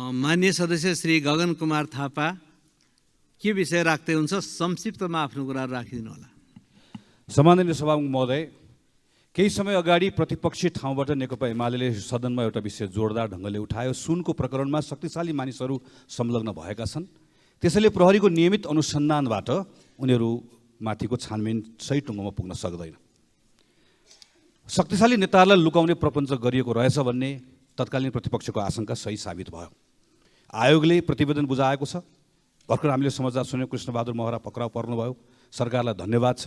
माननीय सदस्य श्री गगन कुमार थापा के विषय राख्दै हुन्छ संक्षिप्तमा आफ्नो कुरा राखिदिनु होला। सम्माननीय सभामुख महोदय, केही समय अगाडि प्रतिपक्षी ठाउँबाट नेकपा एमाले सदनमा एउटा विषय जोरदार ढङ्गले उठायो। सुनको प्रकरणमा शक्तिशाली मानिसहरू संलग्न भएका छन्, त्यसैले प्रहरीको नियमित अनुसन्धानबाट उनीहरू माथिको छानबिन सही टुङ्गोमा पुग्न सक्दैन। शक्तिशाली नेताहरूलाई लुकाउने प्रपञ्च गरिएको रहेछ भन्ने तत्कालीन प्रतिपक्षको आशंका सही साबित भयो। आयोगले प्रतिवेदन बुझाएको छ। भर्खर हामीले समाचार सुन्यौं कृष्णबहादुर महरा पक्राउ पर्नुभयो। सरकारलाई धन्यवाद छ।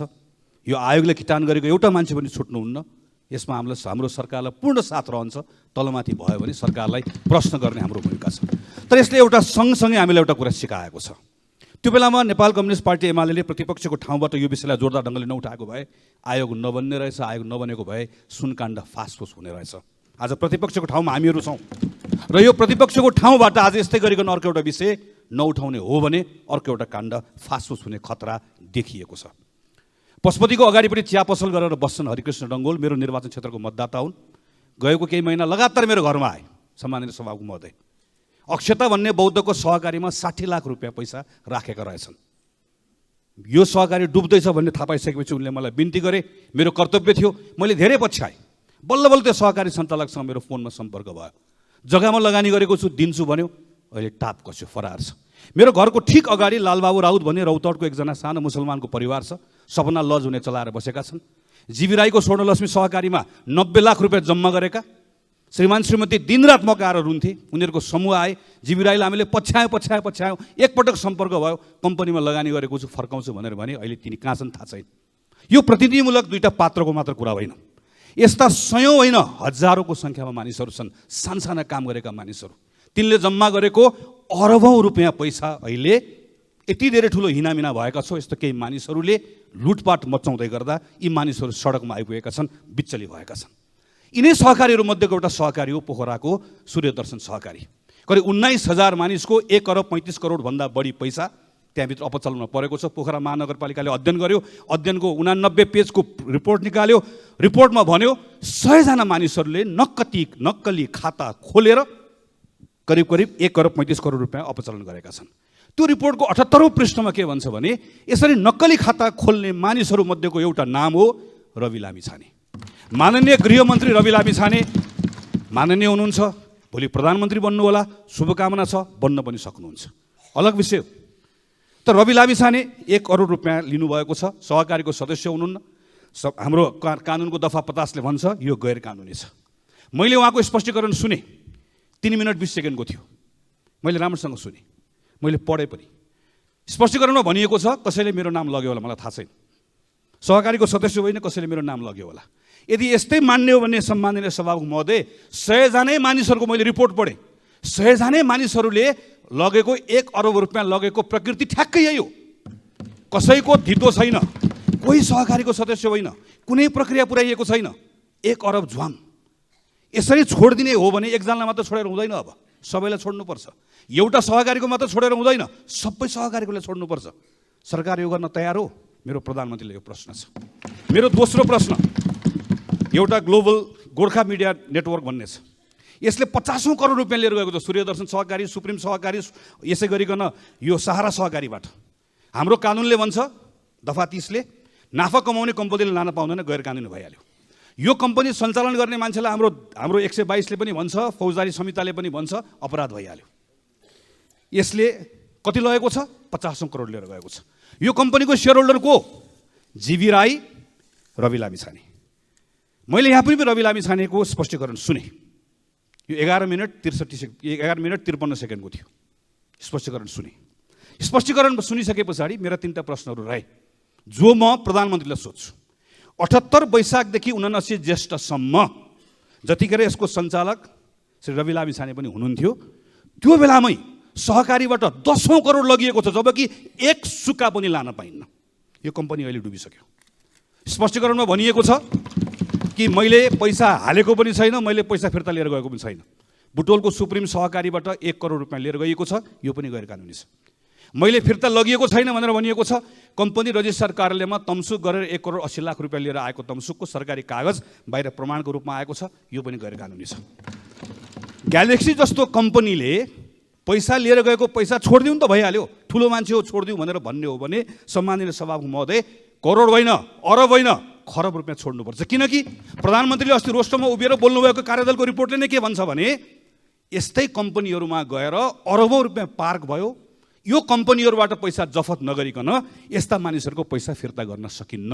यो आयोगले किटान गरेको एउटा मान्छे पनि छुट्नुहुन्न। यसमा हाम्रो सरकारलाई पूर्ण साथ रहन्छ। तलमाथि भयो भने सरकारलाई प्रश्न गर्ने हाम्रो भूमिका छ। तर यसले एउटा सँगसँगै हामीलाई एउटा कुरा सिकाएको छ। त्यो बेलामा नेपाल कम्युनिस्ट पार्टी एमाले प्रतिपक्षको ठाउँबाट यो विषयलाई जोरदार ढङ्गले नउठाएको भए आयोग नबन्ने रहेछ। आयोग नबनेको भए सुनकाण्ड फासफुस हुने रहेछ। आज प्रतिपक्षको ठाउँमा हामीहरू छौँ र यो प्रतिपक्षको ठाउँबाट आज यस्तै गरिकन अर्को एउटा विषय नउठाउने हो भने अर्को एउटा काण्ड फासफुस हुने खतरा देखिएको छ। पशुपतिको अगाडिपट्टि चिया पसल गरेर बस्छन् हरिकृष्ण डङ्गोल, मेरो निर्वाचन क्षेत्रको मतदाता हुन्। गएको केही महिना लगातार मेरो घरमा आए। सम्माननीय सभामुख महोदय, अक्षता भन्ने बौद्धको सहकारीमा 60 लाख रुपियाँ पैसा राखेका रहेछन्। यो सहकारी डुब्दैछ भन्ने थाहा पाइसकेपछि उनले मलाई बिन्ती गरे। मेरो कर्तव्य थियो। मैले धेरै पछ्याएँ। बल्ल बल्ल त्यो सहकारी सञ्चालकसँग मेरो फोनमा सम्पर्क भयो। जग्गामा लगानी गरेको छु, दिन्छु भन्यो। अहिले टाप कस्यो, फरार छ। मेरो घरको ठिक अगाडि लालबाबु राउत भन्ने रौतहटको एकजना सानो मुसलमानको परिवार छ। सपना लज हुने चलाएर बसेका छन्। जीवी राईको स्वर्णलक्ष्मी सहकारीमा 90 लाख रुपियाँ जम्मा गरेका श्रीमान श्रीमती दिनरात मकाएर रुन्थे। उनीहरूको समूह आए। जीवी राईलाई हामीले पछ्यायौँ। एकपटक सम्पर्क भयो। कम्पनीमा लगानी गरेको छु, फर्काउँछु भनेर भने। अहिले तिनी कहाँ छन् थाहा छैन। यो प्रतिनिधिमूलक दुईटा पात्रको मात्र कुरा होइन। यस्ता सयौँ होइन हजारौँको सङ्ख्यामा मानिसहरू छन्, सानसाना काम गरेका मानिसहरू। तिनले जम्मा गरेको अरबौँ रुपियाँ पैसा अहिले यति धेरै ठुलो हिनामिना भएका छौँ। यस्तो केही मानिसहरूले लुटपाट मचाउँदै गर्दा यी मानिसहरू सडकमा आइपुगेका छन्, बिचली भएका छन्। यिनै सहकारीहरू मध्येको एउटा सहकारी हो पोखराको सूर्यदर्शन सहकारी। करिब 19,000 मानिसको 1 अरब 35 करोड भन्दा बढी पैसा त्यहाँभित्र अपचलनमा परेको छ। पोखरा महानगरपालिकाले अध्ययन गर्यो। अध्ययनको 89 पेजको रिपोर्ट निकाल्यो। रिपोर्टमा भन्यो 100 जना मानिसहरूले नक्कली खाता खोलेर करिब 1 अरब 35 करोड रुपियाँ अपचलन गरेका छन्। त्यो रिपोर्टको 78औं पृष्ठमा के भन्छ भने यसरी नक्कली खाता खोल्ने मानिसहरू मध्येको एउटा नाम हो रवि लामिछाने। माननीय गृहमन्त्री रवि लामिछाने माननीय हुनुहुन्छ, भोलि प्रधानमन्त्री बन्नु होला, शुभकामना छ, बन्न पनि सक्नुहुन्छ, अलग विषय हो। तर रवि लामिछाने 1 करोड रुपियाँ लिनुभएको छ। सहकारीको सदस्य हुनुहुन्न। हाम्रो कानुनको दफा 50 ले भन्छ यो गैर कानुनी छ। मैले उहाँको स्पष्टीकरण सुने। 3 मिनट 20 सेकेन्डको थियो। मैले राम्रोसँग सुने, मैले पढेँ पनि। स्पष्टीकरणमा भनिएको छ कसैले मेरो नाम लग्यो होला, मलाई थाहा छैन। सहकारीको सदस्य होइन, कसैले मेरो नाम लग्यो होला। यदि यस्तै मान्ने हो भने सम्माननीय सभामुख महोदय, 100 जना मानिसहरूको मैले रिपोर्ट पढेँ। 100 जना मानिसहरूले लगेको 1 अरब रुपियाँ लगेको प्रकृति ठ्याक्कै यही हो। कसैको धितो छैन, कोही सहकारीको सदस्य होइन, कुनै प्रक्रिया पुर्याइएको छैन। 1 अरब झ्वाम यसरी छोडिदिने हो भने एकजनालाई मात्र छोडेर हुँदैन। अब सबैलाई छोड्नुपर्छ। एउटा सहकारीको मात्र छोडेर हुँदैन, सबै सहकारीकोलाई छोड्नुपर्छ। सरकार यो गर्न तयार हो? मेरो प्रधानमन्त्रीले यो प्रश्न छ। मेरो दोस्रो प्रश्न, एउटा ग्लोबल गोर्खा मिडिया नेटवर्क भन्ने छ। यसले 50औं करोड रुपियाँ लिएर गएको छ। सूर्यदर्शन सहकारी, सुप्रिम सहकारी, यसै गरिकन यो सहारा सहकारीबाट। हाम्रो कानुनले भन्छ दफा 30 ले नाफा कमाउने कम्पनीले लान पाउँदैन, गैर कानुनी भइहाल्यो। यो कम्पनी सञ्चालन गर्ने मान्छेलाई हाम्रो 122 ले पनि भन्छ, फौजदारी संहिताले पनि भन्छ, अपराध भइहाल्यो। यसले कति लगेको छ? 50औं करोड लिएर गएको छ। यो कम्पनीको सेयर होल्डर को? जीवी राई, रवि लामिछाने। मैले यहाँ पनि रवि लामिछानेको स्पष्टीकरण सुने। यो 11 मिनट 53 सेकेन्डको थियो। स्पष्टीकरण सुने। स्पष्टीकरण सुनिसके पछाडि मेरा 3टा प्रश्नहरू रहे जो म प्रधानमन्त्रीलाई सोध्छु। 78 वैशाखदेखि 79 ज्येष्ठसम्म जतिखेर यसको सञ्चालक श्री रवि लामिछाने पनि हुनुहुन्थ्यो, त्यो बेलामै सहकारीबाट 10औं करोड लगिएको छ, जबकि 1 सुक्का पनि लान पाइन्न। यो कम्पनी अहिले डुबिसक्यो। स्पष्टीकरणमा भनिएको छ कि मैले पैसा हालेको पनि छैन, मैले पैसा फिर्ता लिएर गएको पनि छैन। बुटोलको सुप्रिम सहकारीबाट 1 करोड रुपियाँ लिएर गएको छ, यो पनि गैर कानुनी छ। मैले फिर्ता लगिएको छैन भनेर भनिएको छ। कम्पनी रजिस्ट्रार कार्यालयमा तमसुक गरेर 1 करोड 80 लाख रुपियाँ लिएर आएको तमसुकको सरकारी कागज बाहिर प्रमाणको रूपमा आएको छ, यो पनि गैर कानुनी छ। ग्यालेक्सी जस्तो कम्पनीले पैसा लिएर गएको पैसा छोडिदिउँ त भइहाल्यो, ठुलो मान्छे हो छोडिदिउँ भनेर भन्ने हो भने सम्माननीय सभामुख महोदय करोड होइन, अरब होइन, खरब रुपियाँ छोड्नुपर्छ। किनकि प्रधानमन्त्रीले अस्ति रोस्टरमा उभिएर बोल्नुभएको कार्यदलको रिपोर्टले नै के भन्छ भने यस्तै कम्पनीहरूमा गएर अरबौँ रुपियाँ पार्क भयो, यो कम्पनीहरूबाट पैसा जफत नगरिकन यस्ता मानिसहरूको पैसा फिर्ता गर्न सकिन्न।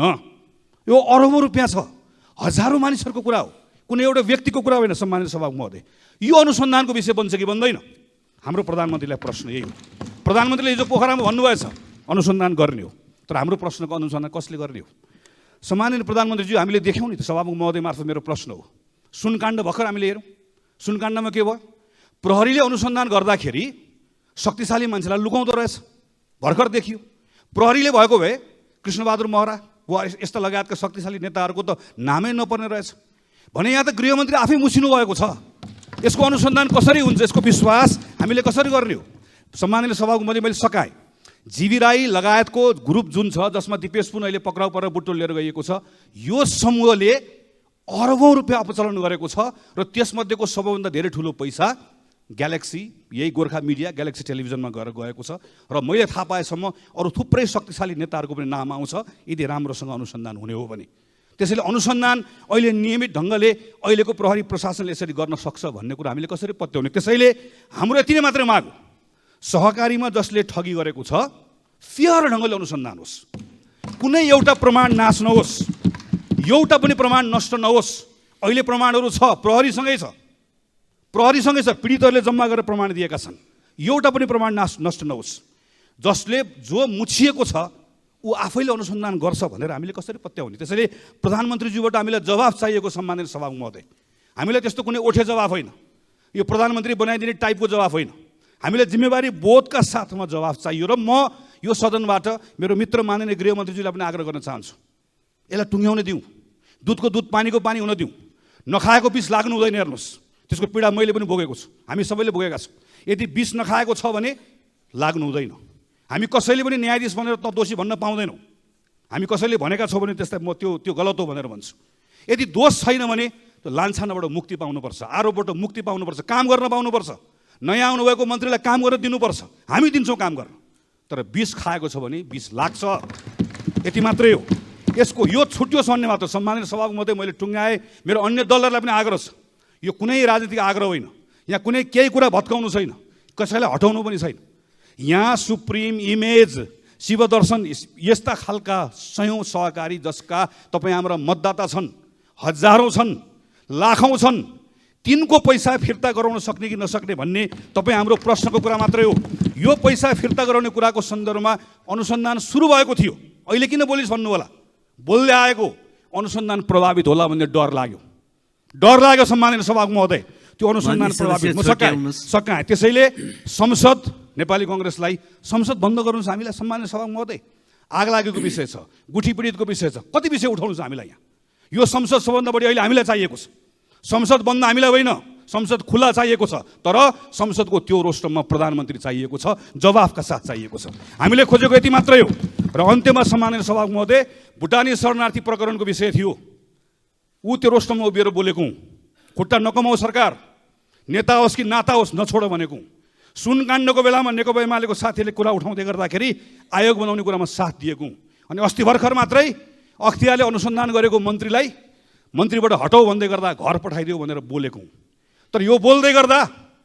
यो अरबौँ रुपियाँ छ, हजारौँ मानिसहरूको कुरा हो, कुनै एउटा व्यक्तिको कुरा होइन। सम्मानित सभामुख महोदय, यो अनुसन्धानको विषय बन्छ कि बन्दैन? हाम्रो प्रधानमन्त्रीलाई प्रश्न यही हो। प्रधानमन्त्रीले हिजो पोखरामा भन्नुभएछ अनुसन्धान गर्ने हो, तर हाम्रो प्रश्नको अनुसन्धान कसले गर्ने हो? सम्माननीय प्रधानमन्त्रीज्यू, हामीले देख्यौँ नि त, सभामुख महोदय मार्फत मेरो प्रश्न हो। सुनकाण्ड भर्खर हामीले हेरौँ, सुनकाण्डमा के भयो? प्रहरीले अनुसन्धान गर्दाखेरि शक्तिशाली मान्छेलाई लुकाउँदो रहेछ, भर्खर देखियो। प्रहरीले भएको भए कृष्णबहादुर महरा वा यस्ता लगायतका शक्तिशाली नेताहरूको त नामै नपर्ने रहेछ भने यहाँ त गृहमन्त्री आफै मुसिनु भएको छ। यसको अनुसन्धान कसरी हुन्छ? यसको विश्वास हामीले कसरी गर्ने हो? सम्माननीय सभामुख महोदय, मैले सकाएँ जीवी राई लगायतको ग्रुप जुन छ जसमा दिपेश पुन अहिले पक्राउ परेर बुटोल लिएर गइएको छ, यो समूहले अरबौँ रुपियाँ अपचलन गरेको छ र त्यसमध्येको सबैभन्दा धेरै ठुलो पैसा ग्यालेक्सी, यही गोर्खा मिडिया ग्यालेक्सी टेलिभिजनमा गएर गएको छ। र मैले थाहा पाएसम्म अरू थुप्रै शक्तिशाली नेताहरूको पनि नाम आउँछ यदि राम्रोसँग अनुसन्धान हुने हो भने। त्यसैले अनुसन्धान अहिले नियमित ढङ्गले अहिलेको प्रहरी प्रशासनले यसरी गर्न सक्छ भन्ने कुरा हामीले कसरी पत्याउने? त्यसैले हाम्रो यति नै मात्रै माग हो, सहकारीमा जसले ठगी गरेको छ फेयर ढङ्गले अनुसन्धान होस्, कुनै एउटा प्रमाण नाश नहोस्, एउटा पनि प्रमाण नष्ट नहोस्। अहिले प्रमाणहरू छ, प्रहरीसँगै छ, पीडितहरूले जम्मा गरेर प्रमाण दिएका छन्, एउटा पनि प्रमाण नष्ट नहोस्। जसले जो मुछिएको छ ऊ आफैले अनुसन्धान गर्छ भनेर हामीले कसरी पत्याउने? त्यसैले प्रधानमन्त्रीज्यूबाट हामीलाई जवाफ चाहिएको। सम्मानित सभामुख महोदय, हामीलाई त्यस्तो कुनै ओठे जवाफ होइन, यो प्रधानमन्त्री बनाइदिने टाइपको जवाफ होइन, हामीलाई जिम्मेवारी बोधका साथमा जवाफ चाहियो। र म यो सदनबाट मेरो मित्र माननीय गृहमन्त्रीज्यूलाई पनि आग्रह गर्न चाहन्छु, यसलाई टुङ्ग्याउन दिउँ, दुधको दुध पानीको पानी हुन दिउँ, नखाएको विष लाग्नु हुँदैन। हेर्नुहोस्, त्यसको पीडा मैले पनि भोगेको छु, हामी सबैले भोगेका छौँ। यदि विष नखाएको छ भने लाग्नु हुँदैन। हामी कसैले पनि न्यायाधीश भनेर त दोषी भन्न पाउँदैनौँ, हामी कसैले भनेका छौँ भने त्यसलाई म त्यो गलत हो भनेर भन्छु। यदि दोष छैन भने त्यो लान्छानाबाट मुक्ति पाउनुपर्छ, आरोपबाट मुक्ति पाउनुपर्छ, काम गर्न पाउनुपर्छ। नयाँ आउनुभएको मन्त्रीलाई काम गर्न दिनुपर्छ, हामी दिन्छौँ काम गर्न। तर विष खाएको छ भने विष लाग्छ, यति मात्रै हो। यसको यो छुट्योस् भन्ने मात्र। सम्मानित सभामुख महोदय, मैले टुङ्गाएँ, मेरो अन्य दलहरूलाई पनि आग्रह छ, यो कुनै राजनीतिक आग्रह होइन, यहाँ कुनै केही कुरा भत्काउनु छैन, कसैलाई हटाउनु पनि छैन। यहाँ सुप्रिम इमेज, शिवदर्शन यस्ता खालका सयौँ सहकारी जसका तपाईँ हाम्रा मतदाता छन्, हजारौँ छन्, लाखौँ छन्, तिनको पैसा फिर्ता गराउन सक्ने कि नसक्ने भन्ने तपाईँ हाम्रो प्रश्नको कुरा मात्रै हो। यो पैसा फिर्ता गराउने कुराको सन्दर्भमा अनुसन्धान सुरु भएको थियो, अहिले किन बोलिस् भन्नु होला? बोल्दै आएको अनुसन्धान प्रभावित होला भन्ने डर लाग्यो। सम्मानित सभामुख महोदय, त्यो अनुसन्धान प्रभावित सकाएँ। त्यसैले संसद, नेपाली कङ्ग्रेसलाई संसद बन्द गर्नुहोस् हामीलाई। सम्मानित सभामुख महोदय, आग लागेको विषय छ, गुठी पीडितको विषय छ, कति विषय उठाउनु छ हामीलाई यहाँ? यो संसद सबभन्दा बढी अहिले हामीलाई चाहिएको छ। संसद बन्द हामीलाई होइन, संसद खुला चाहिएको छ, तर संसदको त्यो रोस्टरमा प्रधानमन्त्री चाहिएको छ, जवाफका साथ चाहिएको छ। हामीले खोजेको यति मात्रै हो। र अन्त्यमा सम्मानित सभामुख महोदय, भुटानी शरणार्थी प्रकरणको विषय थियो, ऊ त्यो रोस्टरमा उभिएर बोलेको, खुट्टा नकमाऊ सरकार, नेता होस् कि नाता होस् नछोड भनेको। सुनकाण्डको बेलामा नेकपा एमालेको साथीले कुरा उठाउँदै गर्दाखेरि आयोग बनाउने कुरामा साथ दिएको, अनि अस्ति भर्खर मात्रै अख्तियारले अनुसन्धान गरेको मन्त्रीबाट हटाउ भन्दै गर्दा घर पठाइदियो भनेर बोलेको। तर यो बोल्दै गर्दा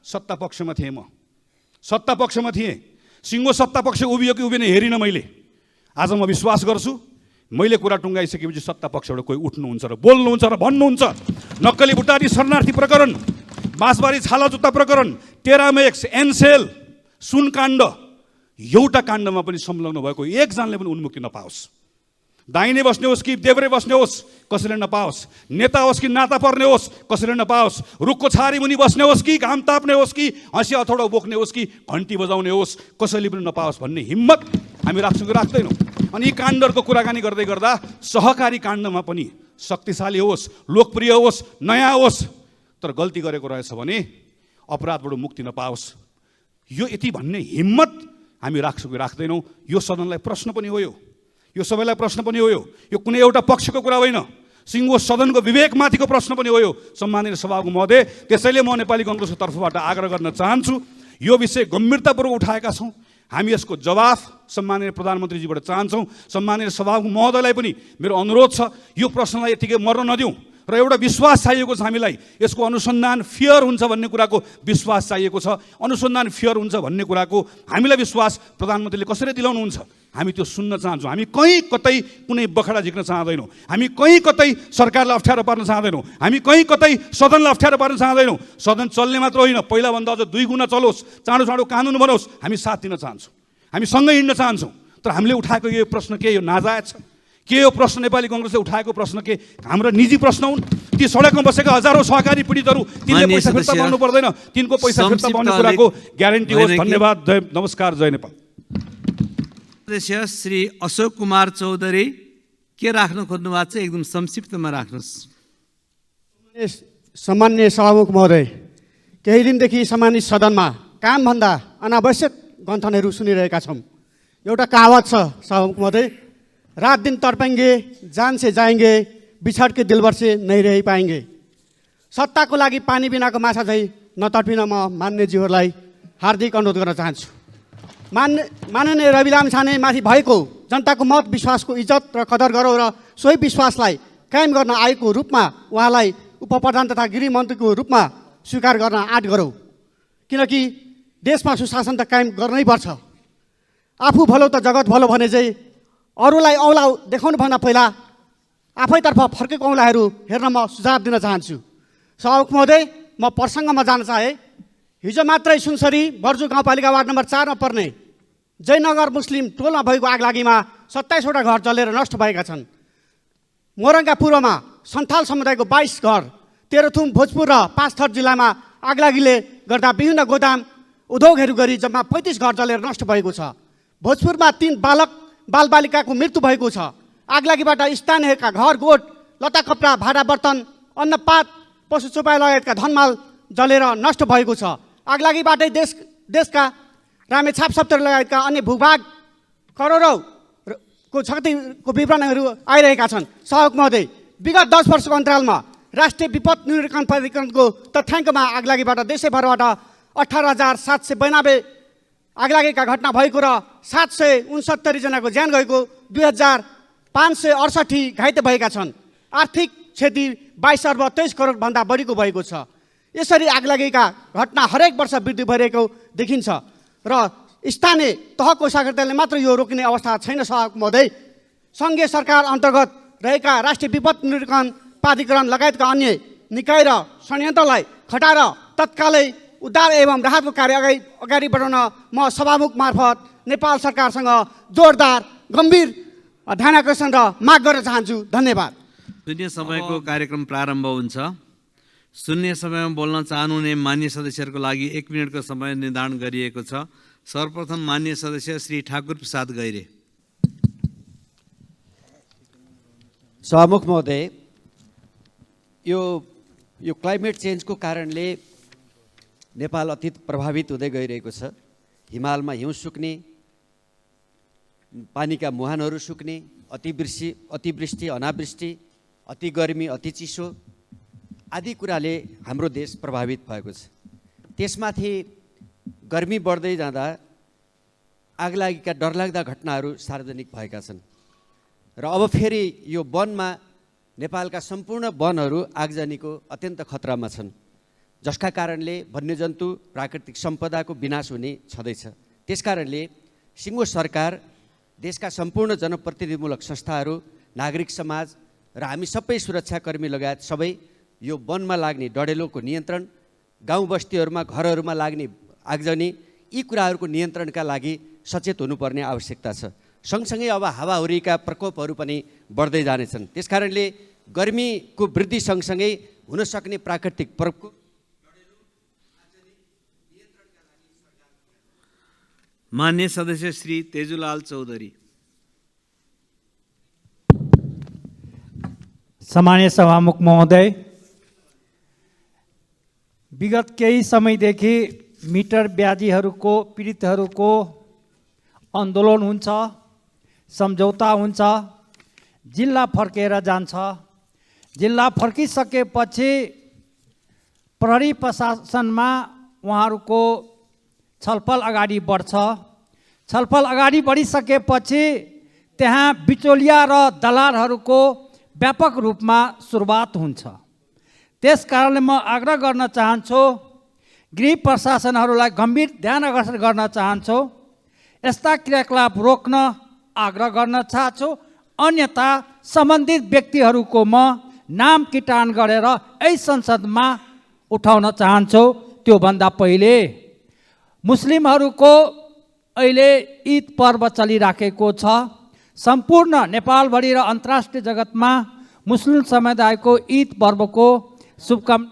सत्ता पक्षमा थिएँ, म सत्ता पक्षमा थिएँ, सिङ्गो सत्ता पक्ष उभियो कि उभिने हेरिनँ मैले। आज म विश्वास गर्छु, मैले कुरा टुङ्गाइसकेपछि सत्ता पक्षबाट कोही उठ्नुहुन्छ र बोल्नुहुन्छ र भन्नुहुन्छ। नक्कली भुटानी शरणार्थी प्रकरण, बाँसबारी छाला जुत्ता प्रकरण, टेरामेक्स, एनसेल, सुनकाण्ड, एउटा काण्डमा पनि संलग्न भएको एकजनाले पनि उन्मुक्ति नपाओस्। दाहिने बस्ने होस् कि देब्रे बस्ने होस्, कसैले नपाओस्। नेता होस् कि नाता पर्ने होस्, कसैले नपाओस्। रुखको छारी मुनि बस्ने होस् कि घाम ताप्ने होस् कि हँसी हथौडा बोक्ने होस् कि घन्टी बजाउने होस्, कसैले पनि नपाओस् भन्ने हिम्मत हामी राख्दैनौँ। अनि यी काण्डहरूको कुराकानी गर्दै गर्दा सहकारी काण्डमा पनि शक्तिशाली होस्, लोकप्रिय होस्, नयाँ होस्, तर गल्ती गरेको रहेछ भने अपराधबाट मुक्ति नपाओस्, यो यति भन्ने हिम्मत हामी राख्छौँ कि राख्दैनौँ? यो सदनलाई प्रश्न पनि हो, यो सबैलाई प्रश्न पनि हो। यो कुनै एउटा पक्षको कुरा होइन, सिङ्गो सदनको विवेकमाथिको प्रश्न पनि हो। सम्माननीय सभामुख महोदय, त्यसैले म नेपाली कङ्ग्रेसको तर्फबाट आग्रह गर्न चाहन्छु, यो विषय गम्भीरतापूर्वक उठाएका छौँ। हामी यसको जवाफ सम्माननीय प्रधानमन्त्रीजीबाट चाहन्छौँ। सम्माननीय सभामुख महोदयलाई पनि मेरो अनुरोध छ, यो प्रश्नलाई यतिकै मर्न नदिउँ र एउटा विश्वास चाहिएको छ हामीलाई। यसको अनुसन्धान फेयर हुन्छ भन्ने कुराको विश्वास चाहिएको छ। अनुसन्धान फेयर हुन्छ भन्ने कुराको हामीलाई विश्वास प्रधानमन्त्रीले कसरी दिलाउनुहुन्छ, हामी त्यो सुन्न चाहन्छौँ। हामी कहीँ कतै कुनै बखडा झिक्न चाहँदैनौँ। हामी कहीँ कतै सरकारलाई अप्ठ्यारो पार्न चाहँदैनौँ। हामी कहीँ कतै सदनलाई अप्ठ्यारो पार्न चाहँदैनौँ। सदन चल्ने मात्र होइन, पहिलाभन्दा अझ 2 गुणा चलोस्, चाँडो चाँडो कानुन बनोस्, हामी साथ दिन चाहन्छौँ। हामी सँगै हिँड्न चाहन्छौँ। तर हामीले उठाएको यो प्रश्न के, यो नाजायज छ के? यो प्रश्न नेपाली कङ्ग्रेसले उठाएको प्रश्न के हाम्रो निजी प्रश्न हुन्? ती सडकमा बसेका हजारौँ सहकारी पीडितहरू, तिनले पैसा फिर्ता पाउनु पर्दैन, तिनको पैसा फिर्ता पाउने कुराको ग्यारेन्टी होस्। धन्यवाद। नमस्कार। जय नेपाल। सदस्य श्री अशोक कुमार चौधरी के राख्न खोज्नु भएको छ? एकदम संक्षिप्तमा राख्नुहोस्। सम्माननीय सभामुख महोदय, केही दिनदेखि सम्मानित सदनमा कामभन्दा अनावश्यक गन्थनहरू सुनिरहेका छौँ। एउटा कहावत छ सभामुख महोदय, रात दिन तडपेंगे, जान से जाएंगे, बिछड के दिलबर से नहीं रह पाएंगे। सत्ताको लागि पानी बिनाको माछा झै नतडपिन म मान्यज्यूहरूलाई हार्दिक अनुरोध गर्न चाहन्छु। माननीय रवि लामिछाने माथि भएको जनताको मत विश्वासको इज्जत र कदर गरौँ र सोही विश्वासलाई कायम गर्न आएको रूपमा उहाँलाई उपप्रधान तथा गृहमन्त्रीको रूपमा स्वीकार गर्न आँट गरौँ। किनकि देशमा सुशासन त कायम गर्नै पर्छ। आफू भलो त जगत भलो भने चाहिँ अरूलाई औँला देखाउनुभन्दा पहिला आफैतर्फ फर्केको औँलाहरू हेर्न म सुझाव दिन चाहन्छु। सभामुख महोदय, म प्रसङ्गमा जान चाहे। हिजो मात्रै सुनसरी बर्जु गाउँपालिका वार्ड नम्बर 4 मा पर्ने जयनगर मुस्लिम टोलमा भएको आगलागीमा 27 वटा घर जलेर नष्ट भएका छन्। मोरङका पूर्वमा सन्थाल समुदायको 22 घर, तेह्रथुम, भोजपुर र पाँचथर जिल्लामा आगलागीले गर्दा विभिन्न गोदाम उद्योगहरू गरी जम्मा 35 घर जलेर नष्ट भएको छ। भोजपुरमा 3 बालबालिकाको मृत्यु भएको छ। आगलागीबाट स्थानीयका घर, गोठ, लत्ता कपडा, भाडा बर्तन, अन्नपात, पशु चौपाई लगायतका धनमाल जलेर नष्ट भएको छ। आगलागीबाटै देशका रामेछाप, सप्तरी लगायतका अन्य भूभाग करोडौँको क्षतिको विवरणहरू आइरहेका छन्। सभामुख महोदय, विगत 10 वर्षको अन्तरालमा राष्ट्रिय विपद न्यूनीकरण प्राधिकरणको तथ्याङ्कमा आगलागीबाट देशैभरबाट 18,792 आगलागीका घटना भएको र 769 जनाको ज्यान गएको, 2,568 घाइते भएका छन्। आर्थिक क्षति 22 अर्ब 23 करोड भन्दा बढीको भएको छ। यसरी आगलागीका घटना हरेक वर्ष वृद्धि भइरहेको देखिन्छ र स्थानीय तहको सागरताले मात्र यो रोक्ने अवस्था छैन। सभामुख महोदय, सङ्घीय सरकार अन्तर्गत रहेका राष्ट्रिय विपद न्यूनीकरण प्राधिकरण लगायतका अन्य निकाय र संयन्त्रलाई खटाएर तत्कालै उद्धार एवं राहतको कार्य अगाडि बढाउन म सभामुख मार्फत नेपाल सरकारसँग जोरदार गम्भीर ध्यानाकर्षण र माग गर्न चाहन्छु। धन्यवाद। शून्य समयको कार्यक्रम प्रारम्भ हुन्छ। शून्य समयमा बोल्न चाहनुहुने मान्य सदस्यहरूको लागि 1 मिनटको समय निर्धारण गरिएको छ। सर्वप्रथम मान्य सदस्य श्री ठाकुर प्रसाद गैरे। सभामुख महोदय, यो क्लाइमेट चेन्जको कारणले नेपाल अति प्रभावित हुँदै गइरहेको छ। हिमालमा हिउँ सुक्ने, पानीका मुहानहरू सुक्ने, अतिवृष्टि, अनावृष्टि, अति गर्मी, अति चिसो आदि कुराले हाम्रो देश प्रभावित भएको छ। त्यसमाथि गर्मी बढ्दै जाँदा आगलागीका डरलाग्दा घटनाहरू सार्वजनिक भएका छन् र अब फेरि यो वनमा नेपालका सम्पूर्ण वनहरू आगजनीको अत्यन्त खतरामा छन्, जसका कारणले वन्यजन्तु, प्राकृतिक सम्पदाको विनाश हुने छँदैछ। त्यसकारणले सिङ्गो सरकार, देशका सम्पूर्ण जनप्रतिनिधिमूलक संस्थाहरू, नागरिक समाज र हामी सबै सुरक्षाकर्मी लगायत सबै यो वनमा लाग्ने डढेलोको नियन्त्रण, गाउँ बस्तीहरूमा घरहरूमा लाग्ने आगजनी, यी कुराहरूको नियन्त्रणका लागि सचेत हुनुपर्ने आवश्यकता छ। सँगसँगै अब हावाहुरीका प्रकोपहरू पनि बढ्दै जानेछन्। त्यसकारणले गर्मीको वृद्धि सँगसँगै हुन सक्ने प्राकृतिक प्रकोप मान्य सदस्य श्री तेजुलाल चौधरी। सम्मानीय सभामुख महोदय, विगत केही समयदेखि मिटर ब्याजीहरूको पीडितहरूको आन्दोलन हुन्छ, सम्झौता हुन्छ, जिल्ला फर्केर जान्छ। जिल्ला फर्किसकेपछि प्रहरी प्रशासनमा उहाँहरूको छलफल अगाडि बढ्छ। छलफल अगाडि बढिसकेपछि त्यहाँ बिचौलिया र दलालहरूको व्यापक रूपमा सुरुवात हुन्छ। त्यस कारणले म आग्रह गर्न चाहन्छु, गृह प्रशासनहरूलाई गम्भीर ध्यान आकर्षण गर्न चाहन्छु, यस्ता क्रियाकलाप रोक्न आग्रह गर्न चाहन्छु। अन्यथा सम्बन्धित व्यक्तिहरूको म नाम किटान गरेर यही संसदमा उठाउन चाहन्छु। त्योभन्दा पहिले मुस्लिमहरूको अहिले ईद पर्व चलिराखेको छ। सम्पूर्ण नेपालभरि र अन्तर्राष्ट्रिय जगतमा मुस्लिम समुदायको ईद पर्वको शुभकामना।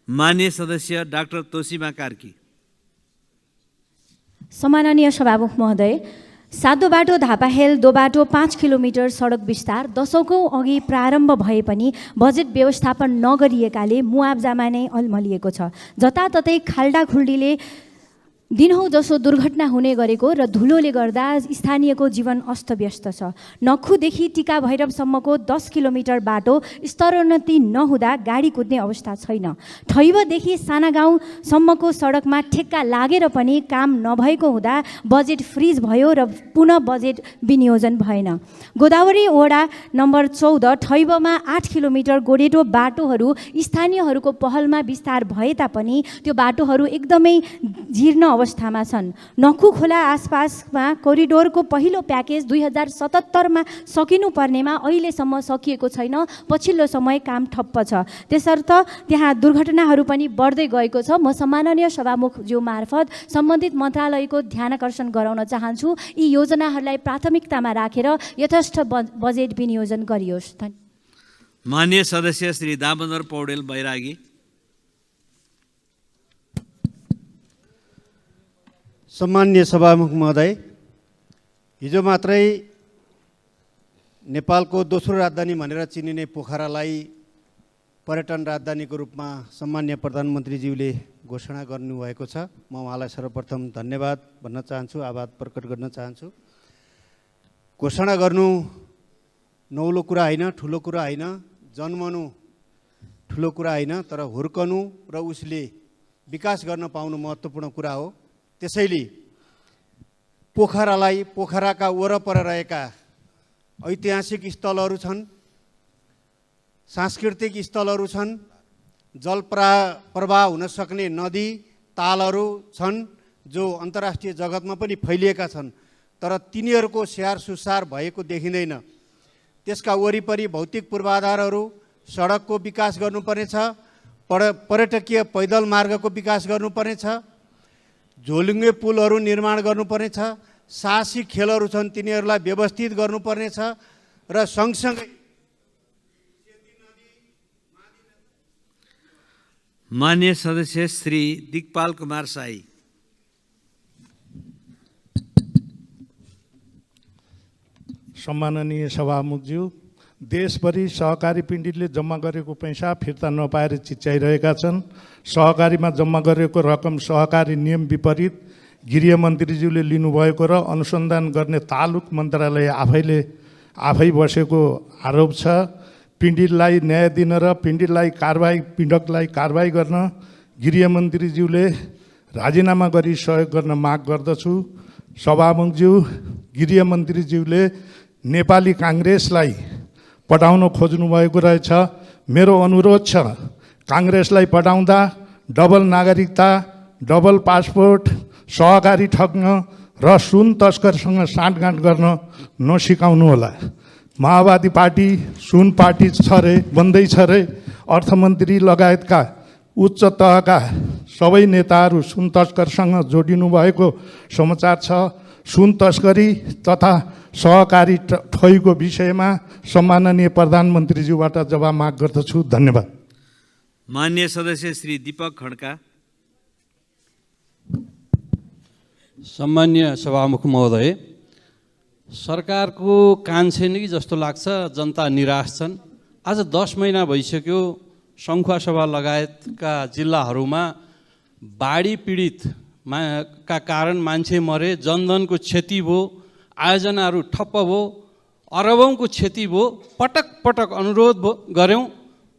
मान्य सदस्य डाक्टर तोसीमा कार्की। सम्माननीय सभामुख महोदय, सातो बाटो धापाहेल दो बाटो 5 किलोमिटर सडक विस्तार दशकौँ अघि प्रारम्भ भए पनि बजेट व्यवस्थापन नगरिएकाले मुआब्जामा नै अल्मलिएको छ। जताततै खाल्डाखुल्डीले दिनहौ जसो दुर्घटना हुने गरेको र धुलोले गर्दा स्थानीयको जीवन अस्तव्यस्त छ। नखुदेखि टिका भैरवसम्मको 10 किलोमिटर बाटो स्तरोन्नति नहुँदा गाडी कुद्ने अवस्था छैन। ठैबदेखि साना गाउँसम्मको सडकमा ठेक्का लागेर पनि काम नभएको हुँदा बजेट फ्रिज भयो र पुनः बजेट विनियोजन भएन। गोदावरी वडा नम्बर 14 ठैबमा 8 किलोमिटर गोरेटो बाटोहरू स्थानीयहरूको पहलमा विस्तार भए तापनि त्यो बाटोहरू एकदमै जीर्ण अवस्थामा छन्। नखु खोला आसपासमा कोरिडोरको पहिलो प्याकेज 2077मा सकिनु पर्नेमा अहिलेसम्म सकिएको छैन। पछिल्लो समय काम ठप्प छ। त्यसर्थ त्यहाँ दुर्घटनाहरू पनि बढ्दै गएको छ। म सम्माननीय सभामुखज्यू मार्फत सम्बन्धित मन्त्रालयको ध्यानाकर्षण गराउन चाहन्छु, यी योजनाहरूलाई प्राथमिकतामा राखेर यथेष्ट बजेट विनियोजन गरियोस्। मान्य सदस्य श्री दामोदर पौडेल बैरागी। सम्मान्य सभामुख महोदय, हिजो मात्रै नेपालको दोस्रो राजधानी भनेर चिनिने पोखरालाई पर्यटन राजधानीको रूपमा सम्मान्य प्रधानमन्त्रीज्यूले घोषणा गर्नुभएको छ। म उहाँलाई सर्वप्रथम धन्यवाद भन्न चाहन्छु, आभार प्रकट गर्न चाहन्छु। घोषणा गर्नु नौलो कुरा होइन, ठुलो कुरा होइन, जन्मनु ठुलो कुरा होइन, तर हुर्कनु र उसले विकास गर्न पाउनु महत्त्वपूर्ण कुरा हो। त्यसैले पोखरालाई, पोखराका वरपर रहेका ऐतिहासिक स्थलहरू छन्, सांस्कृतिक स्थलहरू छन्, जल प्रवाह हुन सक्ने नदी तालहरू छन् जो अन्तर्राष्ट्रिय जगतमा पनि फैलिएका छन्, तर तिनीहरूको स्याहार सुसार भएको देखिँदैन। त्यसका वरिपरि भौतिक पूर्वाधारहरू, सडकको विकास गर्नुपर्नेछ, पर्यटकीय पैदल मार्गको विकास गर्नुपर्नेछ, झोलुङ्गे पुलहरू निर्माण गर्नुपर्नेछ, साहसिक खेलहरू छन् तिनीहरूलाई व्यवस्थित गर्नुपर्नेछ र सँगसँगै मान्य सदस्य श्री दिगपाल कुमार साई। सम्माननीय सभामुखज्यू, देशभरि सहकारी पिण्डितले जम्मा गरेको पैसा फिर्ता नपाएर चिच्याइरहेका छन्। सहकारीमा जम्मा गरेको रकम सहकारी नियम विपरीत गृहमन्त्रीज्यूले लिनुभएको र अनुसन्धान गर्ने तालुक मन्त्रालय आफै बसेको आरोप छ। पिण्डितलाई न्याय दिन र पीडकलाई कारबाही गर्न गृहमन्त्रीज्यूले राजीनामा गरी सहयोग गर्न माग गर्दछु। सभामुखज्यू, गृहमन्त्रीज्यूले नेपाली काङ्ग्रेसलाई पठाउन खोज्नुभएको रहेछ। मेरो अनुरोध छ, काङ्ग्रेसलाई पठाउँदा डबल नागरिकता, डबल पासपोर्ट, सहकारी ठग्न र सुन तस्करसँग साँठगाँठ गर्न नसिकाउनु होला। माओवादी पार्टी सुन पार्टी छ रे, बन्दैछ रे। अर्थमन्त्री लगायतका उच्च तहका सबै नेताहरू सुन तस्करसँग जोडिनु भएको समाचार छ। सुन तस्करी तथा सहकारी ठगीको विषयमा सम्माननीय प्रधानमन्त्रीज्यूबाट जवाब माग गर्दछु। धन्यवाद। मान्य सदस्य श्री दीपक खड्का। सम्मान्य सभामुख महोदय, सरकारको कान छैन कि जस्तो लाग्छ, जनता निराश छन्। आज 10 महिना भइसक्यो सङ्खुवासभा लगायतका जिल्लाहरूमा बाढी पीडित का कारण मान्छे मरे, जनधनको क्षति भयो, आयोजनाहरू ठप्प भयो, अरबौँको क्षति भयो। पटक पटक अनुरोध गऱ्यौँ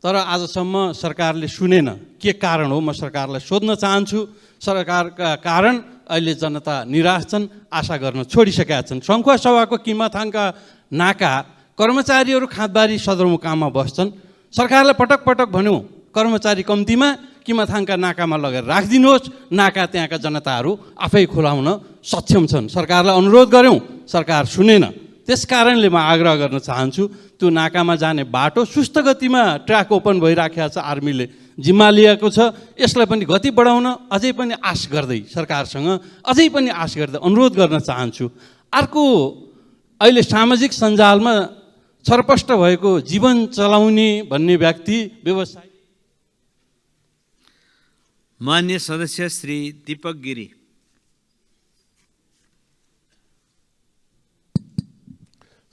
तर आजसम्म सरकारले सुनेन। के कारण हो म सरकारलाई सोध्न चाहन्छु। सरकारका कारण अहिले जनता निराश छन्, आशा गर्न छोडिसकेका छन्। सङ्खुवा सभाको किमाथाङका नाका कर्मचारीहरू खाँदबारी सदरमुकाममा बस्छन्। सरकारलाई पटक पटक भन्यौँ कर्मचारी कम्तीमा किमाथाङका नाकामा लगेर राखिदिनुहोस्, नाका त्यहाँका जनताहरू आफै खुलाउन सक्षम छन्। सरकारलाई अनुरोध गऱ्यौँ, सरकार सुनेन। त्यस कारणले म आग्रह गर्न चाहन्छु त्यो नाकामा जाने बाटो सुस्त गतिमा ट्र्याक ओपन भइराखेको छ, आर्मीले जिम्मा लिएको छ। यसलाई पनि गति बढाउन अझै पनि आश गर्दै सरकारसँग अझै पनि आश गर्दै अनुरोध गर्न चाहन्छु। अर्को अहिले सामाजिक सञ्जालमा छरपष्ट भएको जीवन चलाउने भन्ने व्यक्ति व्यवसाय मान्य सदस्य श्री दीपक गिरी।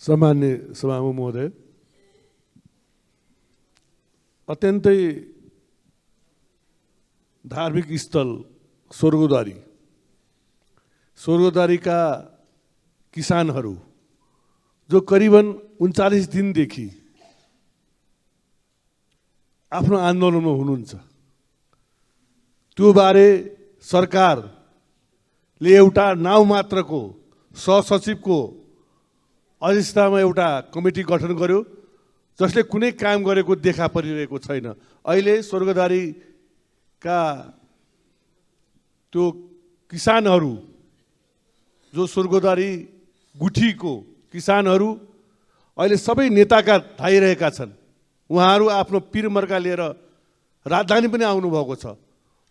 सम्मान्य सभामुख महोदय, अत्यन्तै धार्मिक स्थल स्वर्गद्वारीका किसानहरू जो करिबन 39 दिनदेखि आफ्नो आन्दोलनमा हुनुहुन्छ, त्यो बारे सरकारले एउटा नाउँ मात्रको सहसचिवको अध्यक्षतामा एउटा कमिटी गठन गर्यो, जसले कुनै काम गरेको देखा परिरहेको छैन। अहिले स्वर्गद्वारीका त्यो किसानहरू जो स्वर्गद्वारी गुठीको किसानहरू अहिले सबै नेताका धाइरहेका छन्। उहाँहरू आफ्नो पिरमर्का लिएर राजधानी पनि आउनुभएको छ।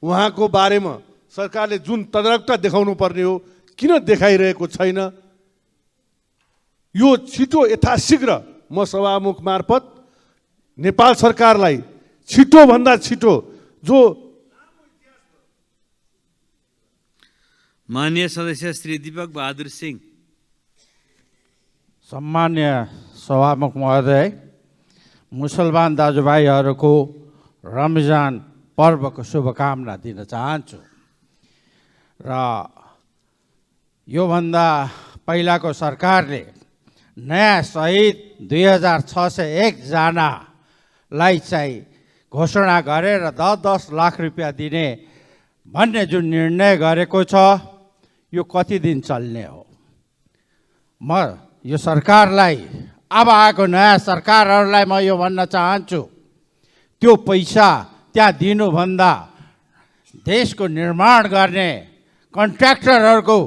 उहाँको बारेमा सरकारले जुन तदारकता देखाउनु पर्ने हो किन देखाइरहेको छैन, यो छिटो यथाशीघ्र म सभामुख मार्फत नेपाल सरकारलाई छिटोभन्दा छिटो जो माननीय सदस्य श्री दीपक बहादुर सिंह। सम्मान्य सभामुख महोदय, मुसलमान दाजुभाइहरूको रमजान पर्वको शुभकामना दिन चाहन्छु। र योभन्दा पहिलाको सरकारले नयाँ शहीद 2601 जनालाई चाहिँ घोषणा गरेर 10-10 लाख रुपियाँ दिने भन्ने जुन निर्णय गरेको छ, यो कति दिन चल्ने हो? म यो सरकारलाई, अब आएको नयाँ सरकारहरूलाई म यो भन्न चाहन्छु, त्यो पैसा त्यहाँ दिनुभन्दा देशको निर्माण गर्ने कन्ट्र्याक्टरहरूको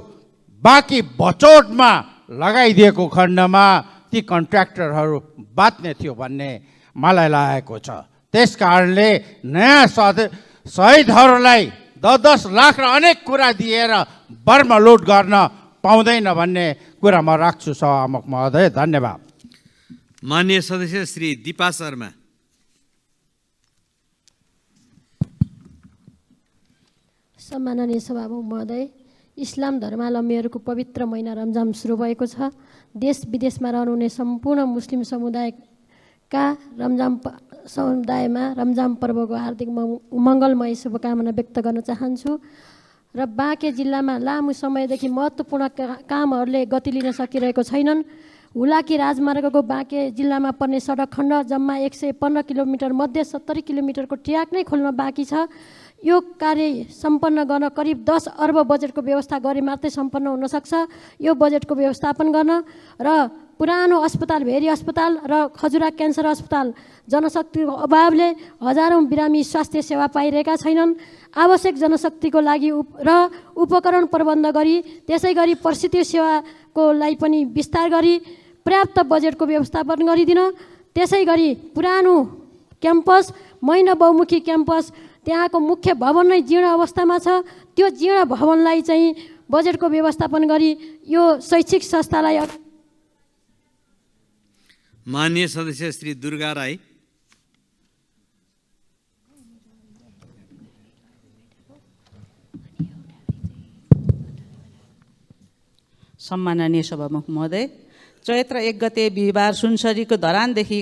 बाँकी बचौटमा लगाइदिएको खण्डमा ती कन्ट्र्याक्टरहरू बाँच्ने थियो भन्ने मलाई लागेको छ। त्यस कारणले नयाँ शहीदहरूलाई 10-10 लाख र अनेक कुरा दिएर बर्मा लुट गर्न पाउँदैन भन्ने कुरा म राख्छु सभामुख महोदय। धन्यवाद। माननीय सदस्य श्री दीपा शर्मा। सम्माननीय सभामुख महोदय, इस्लाम धर्मावलम्बीहरूको पवित्र महिना रमजान सुरु भएको छ। देश विदेशमा रहनुहुने सम्पूर्ण मुस्लिम समुदायका समुदायमा रमजान पर्वको हार्दिक मङ्गलमय शुभकामना व्यक्त गर्न चाहन्छु। र बाँके जिल्लामा लामो समयदेखि महत्त्वपूर्ण कामहरूले गति लिन सकिरहेको छैनन्। हुलाकी राजमार्गको बाँके जिल्लामा पर्ने सडक खण्ड जम्मा 115 किलोमिटर मध्ये 70 किलोमिटरको ट्र्याक नै खोल्न बाँकी छ। यो कार्य सम्पन्न गर्न करिब 10 अर्ब बजेटको व्यवस्था गरे मात्रै सम्पन्न हुनसक्छ। यो बजेटको व्यवस्थापन गर्न र पुरानो अस्पताल, भेरी अस्पताल र खजुरा क्यान्सर अस्पताल जनशक्तिको अभावले हजारौँ बिरामी स्वास्थ्य सेवा पाइरहेका छैनन्। आवश्यक जनशक्तिको लागि र उपकरण प्रबन्ध गरी, त्यसै गरी प्रसूति सेवाको लागि पनि विस्तार गरी पर्याप्त बजेटको व्यवस्थापन गरिदिन। त्यसै गरी पुरानो क्याम्पस, महिना बहुमुखी क्याम्पस, त्यहाँको मुख्य भवन नै जीर्ण अवस्थामा छ। त्यो जीर्ण भवनलाई चाहिँ बजेटको व्यवस्थापन गरी यो शैक्षिक संस्थालाई। माननीय सदस्य श्री दुर्गा राई। सम्माननीय सभामुख महोदय, चैत्र 1 गते बिहिबार सुनसरीको धरानदेखि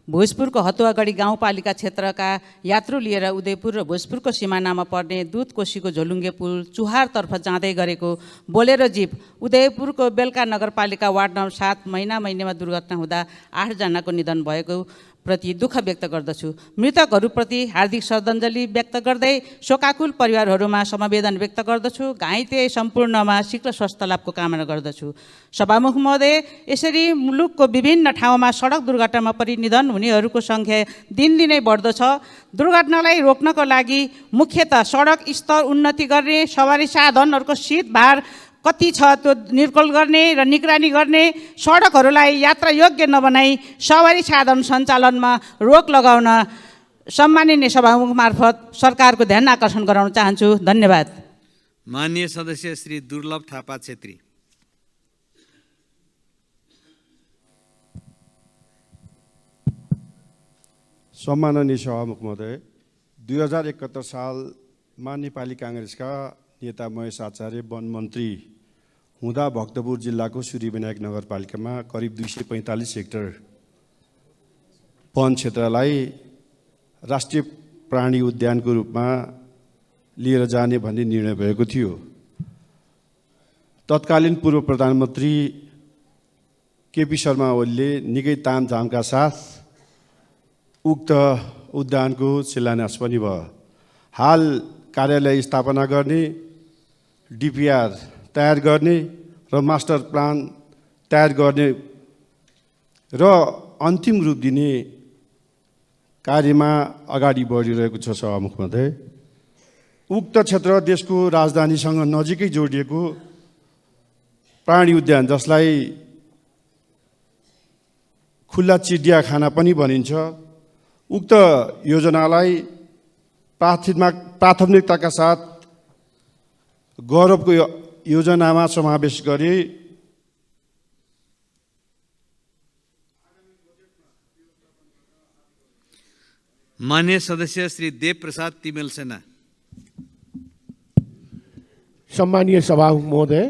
भोजपुरको हतुवागढी गाउँपालिका क्षेत्रका यात्रु लिएर उदयपुर र भोजपुरको सिमानामा पर्ने दुधकोशीको झोलुङ्गे पुल चुहारतर्फ जाँदै गरेको बोलेरो जीप उदयपुरको बेलका नगरपालिका वार्ड नम्बर 7 महिनामा दुर्घटना हुँदा 8 जनाको निधन भएको प्रति दुःख व्यक्त गर्दछु। मृतकहरूप्रति हार्दिक श्रद्धाञ्जली व्यक्त गर्दै शोकाकुल परिवारहरूमा समवेदना व्यक्त गर्दछु। घाइते सम्पूर्णमा शीघ्र स्वास्थ्य लाभको कामना गर्दछु। सभामुख महोदय, यसरी मुलुकको विभिन्न ठाउँमा सडक दुर्घटनामा परि निधन हुनेहरूको सङ्ख्या दिनदिनै बढ्दछ। दुर्घटनालाई रोक्नको लागि मुख्यतः सडक स्तर उन्नति गर्ने, सवारी साधनहरूको शीत भार कति छ त्यो निर्कुल गर्ने र निगरानी गर्ने, सडकहरूलाई यात्रा योग्य नबनाई सवारी साधन सञ्चालनमा रोक लगाउन सम्माननीय सभामुख मार्फत सरकारको ध्यान आकर्षण गराउन चाहन्छु। धन्यवाद। माननीय सदस्य श्री दुर्लभ थापा छेत्री। सम्माननीय सभामुख महोदय, 2071 सालमा नेपाली काङ्ग्रेसका नेता महेश आचार्य वन मन्त्री हुँदा भक्तपुर जिल्लाको सूर्यविनायक नगरपालिकामा करिब 245 हेक्टर वन क्षेत्रलाई राष्ट्रिय प्राणी उद्यानको रूपमा लिएर जाने भन्ने निर्णय भएको थियो। तत्कालीन पूर्व प्रधानमन्त्री केपी शर्मा ओलीले निकै तामझामका साथ उक्त उद्यानको शिलान्यास पनि भयो। हाल कार्यालय स्थापना गर्ने, डिपिआर तयार गर्ने र मास्टर प्लान तयार गर्ने र अन्तिम रूप दिने कार्यमा अगाडि बढिरहेको छ। सभामुख महोदय, उक्त क्षेत्र देशको राजधानीसँग नजिकै जोडिएको प्राणी उद्यान, जसलाई खुल्ला चिडियाखाना पनि भनिन्छ, उक्त योजनालाई प्राथमिकताका साथ गौरवको योजनामा समावेश गरी माननीय सदस्य श्री देव प्रसाद तिमेल सेना। सम्मानीय सभामुख महोदय,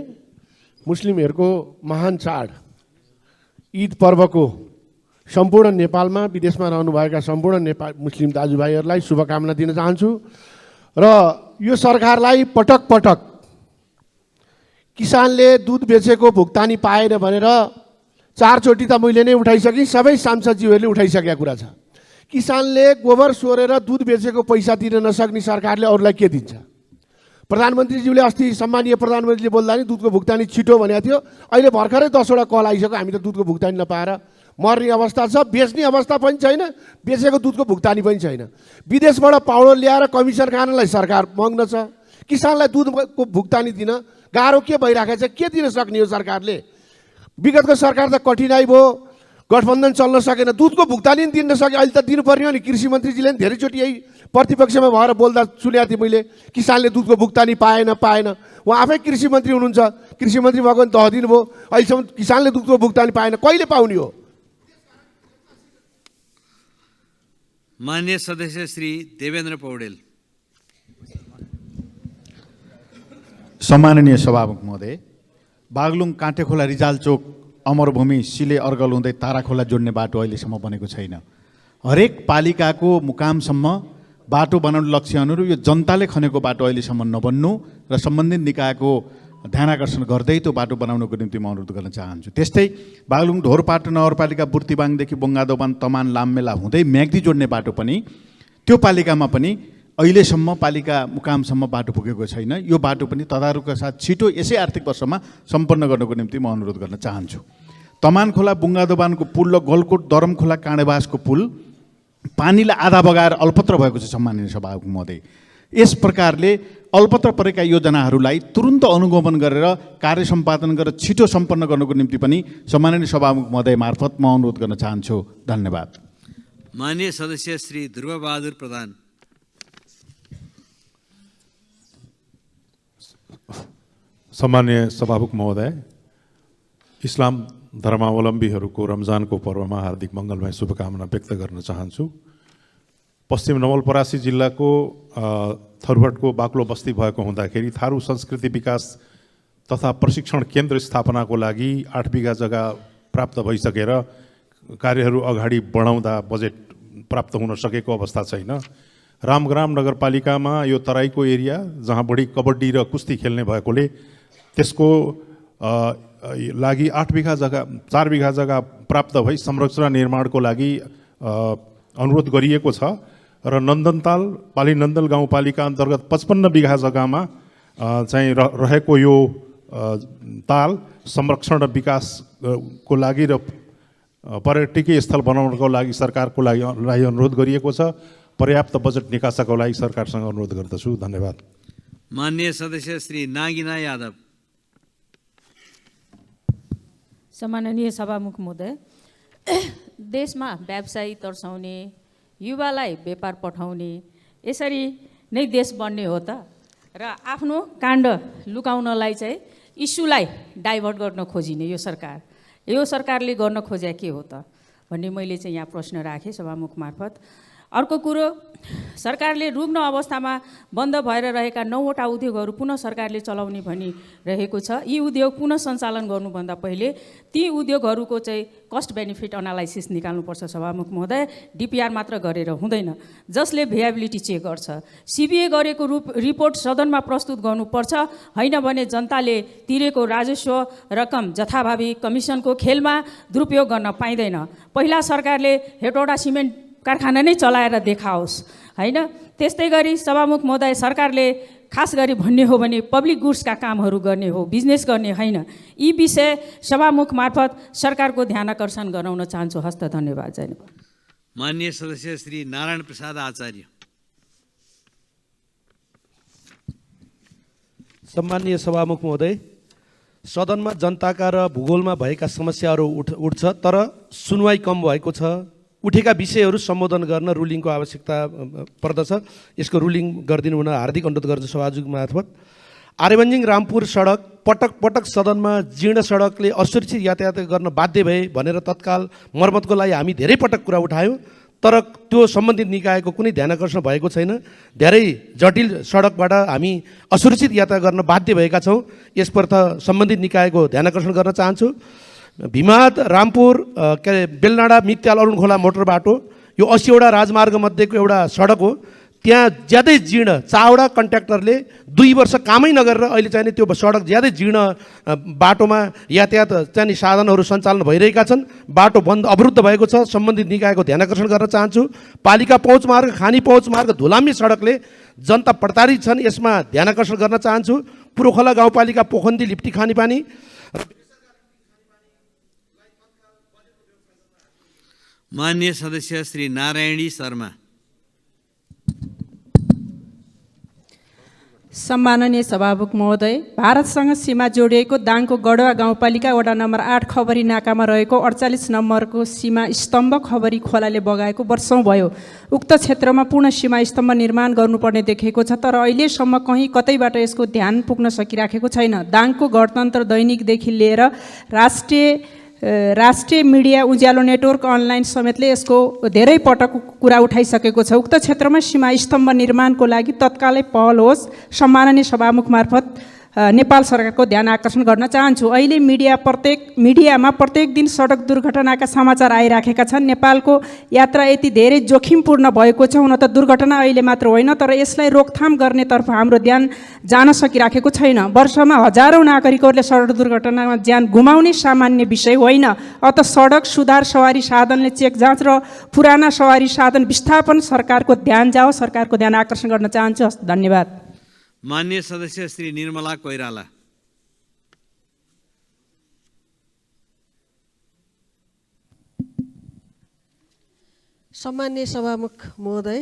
मुस्लिमहरूको महान चाड ईद पर्वको सम्पूर्ण नेपालमा विदेशमा रहनुभएका सम्पूर्ण मुस्लिम दाजुभाइहरूलाई शुभकामना दिन चाहन्छु र यो सरकारलाई पटक पटक किसानले दुध बेचेको भुक्तानी पाएन भनेर 4 चोटि त मैले नै उठाइसकेँ, सबै सांसदज्यूहरूले उठाइसकेका कुरा छ। किसानले गोबर सोरेर दुध बेचेको पैसा दिन नसक्ने सरकारले अरूलाई के दिन्छ? प्रधानमन्त्रीज्यूले अस्ति सम्मानीय प्रधानमन्त्रीले बोल्दा नि दुधको भुक्तानी छिटो भनेको थियो। अहिले भर्खरै 10 वटा कल आइसक्यो, हामी त दुधको भुक्तानी नपाएर मर्ने अवस्था छ, बेच्ने अवस्था पनि छैन, बेचेको दुधको भुक्तानी पनि छैन। विदेशबाट पाउडर ल्याएर कमिसन खानलाई सरकार मग्न छ। किसानलाई दुधको भुक्तानी दिन गाह्रो के भइरहेको छ? के दिन सक्ने हो सरकारले? विगतको सरकार त कठिनाइ भयो, गठबन्धन चल्न सकेन, दुधको भुक्तानी पनि दिन नसके। अहिले त दिनुपर्ने हो नि। कृषि मन्त्रीजीले पनि धेरैचोटि यही प्रतिपक्षमा भएर बोल्दा सुनेको थिएँ मैले, किसानले दुधको भुक्तानी पाएन। उहाँ आफै कृषि मन्त्री हुनुहुन्छ, कृषि मन्त्री भएको पनि 10 दिन भयो, अहिलेसम्म किसानले दुधको भुक्तानी पाएन। कहिले पाउने हो? माननीय सदस्य श्री देवेन्द्र पौडेल। सम्माननीय सभामुख महोदय, बागलुङ काँटेखोला रिजाल चोक अमरभूमि सिले अर्गल हुँदै ताराखोला जोड्ने बाटो अहिलेसम्म बनेको छैन। हरेक पालिकाको मुकामसम्म बाटो बनाउने लक्ष्य अनुरूप यो जनताले खनेको बाटो अहिलेसम्म नबन्नु र सम्बन्धित निकायको ध्यान आकर्षण गर्दै त्यो बाटो बनाउनको निम्ति म अनुरोध गर्न चाहन्छु। त्यस्तै बागलुङ ढोरपाटो नगरपालिका बुर्तिबाङदेखि बोङ्गादोबान तमान लाममेला हुँदै म्याग्दी जोड्ने बाटो पनि त्यो पालिकामा पनि अहिलेसम्म पालिका मुकामसम्म बाटो पुगेको छैन। यो बाटो पनि तदारुकका साथ छिटो यसै आर्थिक वर्षमा सम्पन्न गर्नको निम्ति म अनुरोध गर्न चाहन्छु। तमान खोला बुङ्गादोबानको पुल र गलकोट दरमखोला काँडेबासको पुल पानीलाई आधा बगाएर अल्पत्र भएको छ। सम्माननीय सभामुख महोदय, यस प्रकारले अल्पत्र परेका योजनाहरूलाई तुरुन्त अनुगमन गरेर कार्य सम्पादन गरेर छिटो सम्पन्न गर्नको निम्ति पनि सम्माननीय सभामुख महोदय मार्फत म अनुरोध गर्न चाहन्छु। धन्यवाद। माननीय सदस्य श्री ध्रुवबहादुर प्रधान। सम्माननीय सभामुख महोदय, इस्लाम धर्मावलम्बीहरूको रमजानको पर्वमा हार्दिक मङ्गलमय शुभकामना व्यक्त गर्न चाहन्छु। पश्चिम नवलपरासी जिल्लाको थरुहटको बाक्लो बस्ती भएको हुँदाखेरि थारू संस्कृति विकास तथा प्रशिक्षण केन्द्र स्थापनाको लागि 8 बिघा जग्गा प्राप्त भइसकेर कार्यहरू अगाडि बढाउँदा बजेट प्राप्त हुन सकेको अवस्था छैन। रामग्राम नगरपालिकामा यो तराईको एरिया जहाँ बढी कबड्डी र कुस्ती खेल्ने भएकोले त्यसको लागि 8 बिघा जग्गा 4 बिघा जग्गा प्राप्त भई संरचना निर्माणको लागि अनुरोध गरिएको छ र नन्दनताल पाली नन्दल गाउँपालिका अन्तर्गत 55 बिघा जग्गामा चाहिँ रहेको यो ताल संरक्षण र विकासको लागि र पर्यटकीय स्थल बनाउनको लागि सरकारको लागि अनुरोध गरिएको छ। पर्याप्त बजेट निकासाको लागि सरकारसँग अनुरोध गर्दछु। धन्यवाद। माननीय सदस्य श्री नागिना यादव। सम्माननीय सभामुख महोदय, देशमा व्यवसाय तर्साउने, युवालाई व्यापार पठाउने, यसरी नै देश बन्ने हो त? र आफ्नो काण्ड लुकाउनलाई चाहिँ इस्युलाई डाइभर्ट गर्न खोजिने यो सरकारले गर्न खोजे के हो त भन्ने मैले चाहिँ यहाँ प्रश्न राखेँ सभामुख मार्फत। अर्को कुरो, सरकारले रुग्ण अवस्थामा बन्द भएर रहेका 9वटा उद्योगहरू पुनः सरकारले चलाउने भनिरहेको छ। यी उद्योग पुनः सञ्चालन गर्नुभन्दा पहिले ती उद्योगहरूको चाहिँ कस्ट बेनिफिट एनालाइसिस निकाल्नुपर्छ सभामुख महोदय। डिपिआर मात्र गरेर हुँदैन, जसले भिएबिलिटी चेक गर्छ। सिबिए गरेको रिपोर्ट सदनमा प्रस्तुत गर्नुपर्छ, होइन भने जनताले तिरेको राजस्व रकम जथाभावी कमिसनको खेलमा दुरुपयोग गर्न पाइँदैन। पहिला सरकारले हेटौडा सिमेन्ट कारखाना नै चलाएर देखाओस्, होइन? त्यस्तै गरी सभामुख महोदय, सरकारले खास गरी भन्ने हो भने पब्लिक गुड्सका कामहरू गर्ने हो, बिजनेस गर्ने होइन। यी विषय सभामुख मार्फत सरकारको ध्यान आकर्षण गराउन चाहन्छु। हस्त धन्यवाद। जयनेपा। माननीय सदस्य श्री नारायण प्रसाद आचार्य। सम्माननीय सभामुख महोदय, सदनमा जनताका र भूगोलमा भएका समस्याहरू उठ्छ, तर सुनवाई कम भएको छ। उठेका विषयहरू सम्बोधन गर्न रुलिङको आवश्यकता पर्दछ। यसको रुलिङ गरिदिनु हुन हार्दिक अनुरोध गर्छु सभामुख मार्फत। आर्यमन्जिङ रामपुर सडक पटक सदनमा जीर्ण सडकले असुरक्षित यातायात गर्न बाध्य भए भनेर तत्काल मर्मतको लागि हामी धेरै पटक कुरा उठायौँ, तर त्यो सम्बन्धित निकायको कुनै ध्यान आकर्षण भएको छैन। धेरै जटिल सडकबाट हामी असुरक्षित यातायात गर्न बाध्य भएका छौँ। यसपर्थ सम्बन्धित निकायको ध्यान आकर्षण गर्न चाहन्छु। भीमाद रामपुर के अरे बेलनाडा मित्याल अरुण खोला मोटर बाटो, यो 80वटा राजमार्ग मध्येको एउटा सडक हो। त्यहाँ ज्यादै जीर्ण, चारवटा कन्ट्र्याक्टरले 2 वर्ष कामै नगरेर अहिले चाहिँ त्यो सडक ज्यादै जीर्ण बाटोमा यातायात चाहिँ साधनहरू सञ्चालन भइरहेका छन्। बाटो बन्द अवरुद्ध भएको छ। सम्बन्धित निकायको ध्यान आकर्षण गर्न चाहन्छु। पालिका पहुँच मार्ग, खानी पहुँच मार्ग, धुलामी सडकले जनता प्रताडित छन्, यसमा ध्यान आकर्षण गर्न चाहन्छु। पुरोखोला गाउँपालिका पोखन्दी लिप्टी खानेपानी माननीय सदस्य श्री नारायणी शर्मा। सम्माननीय सभामुख महोदय, भारतसँग सीमा जोडिएको दाङको गढवा गाउँपालिका वडा नम्बर 8 खबरी नाकामा रहेको 48 नम्बरको सीमा स्तम्भ खबरी खोलाले बगाएको वर्षौँ भयो। उक्त क्षेत्रमा पूर्ण सीमा स्तम्भ निर्माण गर्नुपर्ने देखिएको छ, तर अहिलेसम्म कहीँ कतैबाट यसको ध्यान पुग्न सकिराखेको छैन। दाङको गणतन्त्र दैनिकदेखि लिएर राष्ट्रिय मिडिया उज्यालो नेटवर्क अनलाइन समेतले यसको धेरै पटक कुरा उठाइसकेको छ। उक्त क्षेत्रमा सीमा स्तम्भ निर्माणको लागि तत्कालै पहल होस्। सम्माननीय सभामुख मार्फत नेपाल सरकारको ध्यान आकर्षण गर्न चाहन्छु। अहिले मिडियामा प्रत्येक दिन सडक दुर्घटनाका समाचार आइराखेका छन्। नेपालको यात्रा यति धेरै जोखिमपूर्ण भएको छ। हुन त दुर्घटना अहिले मात्र होइन, तर यसलाई रोकथाम गर्नेतर्फ हाम्रो ध्यान जान सकिराखेको छैन। वर्षमा हजारौँ नागरिकहरूले सडक दुर्घटनामा ज्यान गुमाउने सामान्य विषय होइन। अत सडक सुधार, सवारी साधनले चेक जाँच र पुराना सवारी साधन विस्थापन सरकारको ध्यान जाओस्। सरकारको ध्यान आकर्षण गर्न चाहन्छु। धन्यवाद। माननीय सदस्य श्री निर्मला कोइराला। सम्माननीय सभामुख महोदय,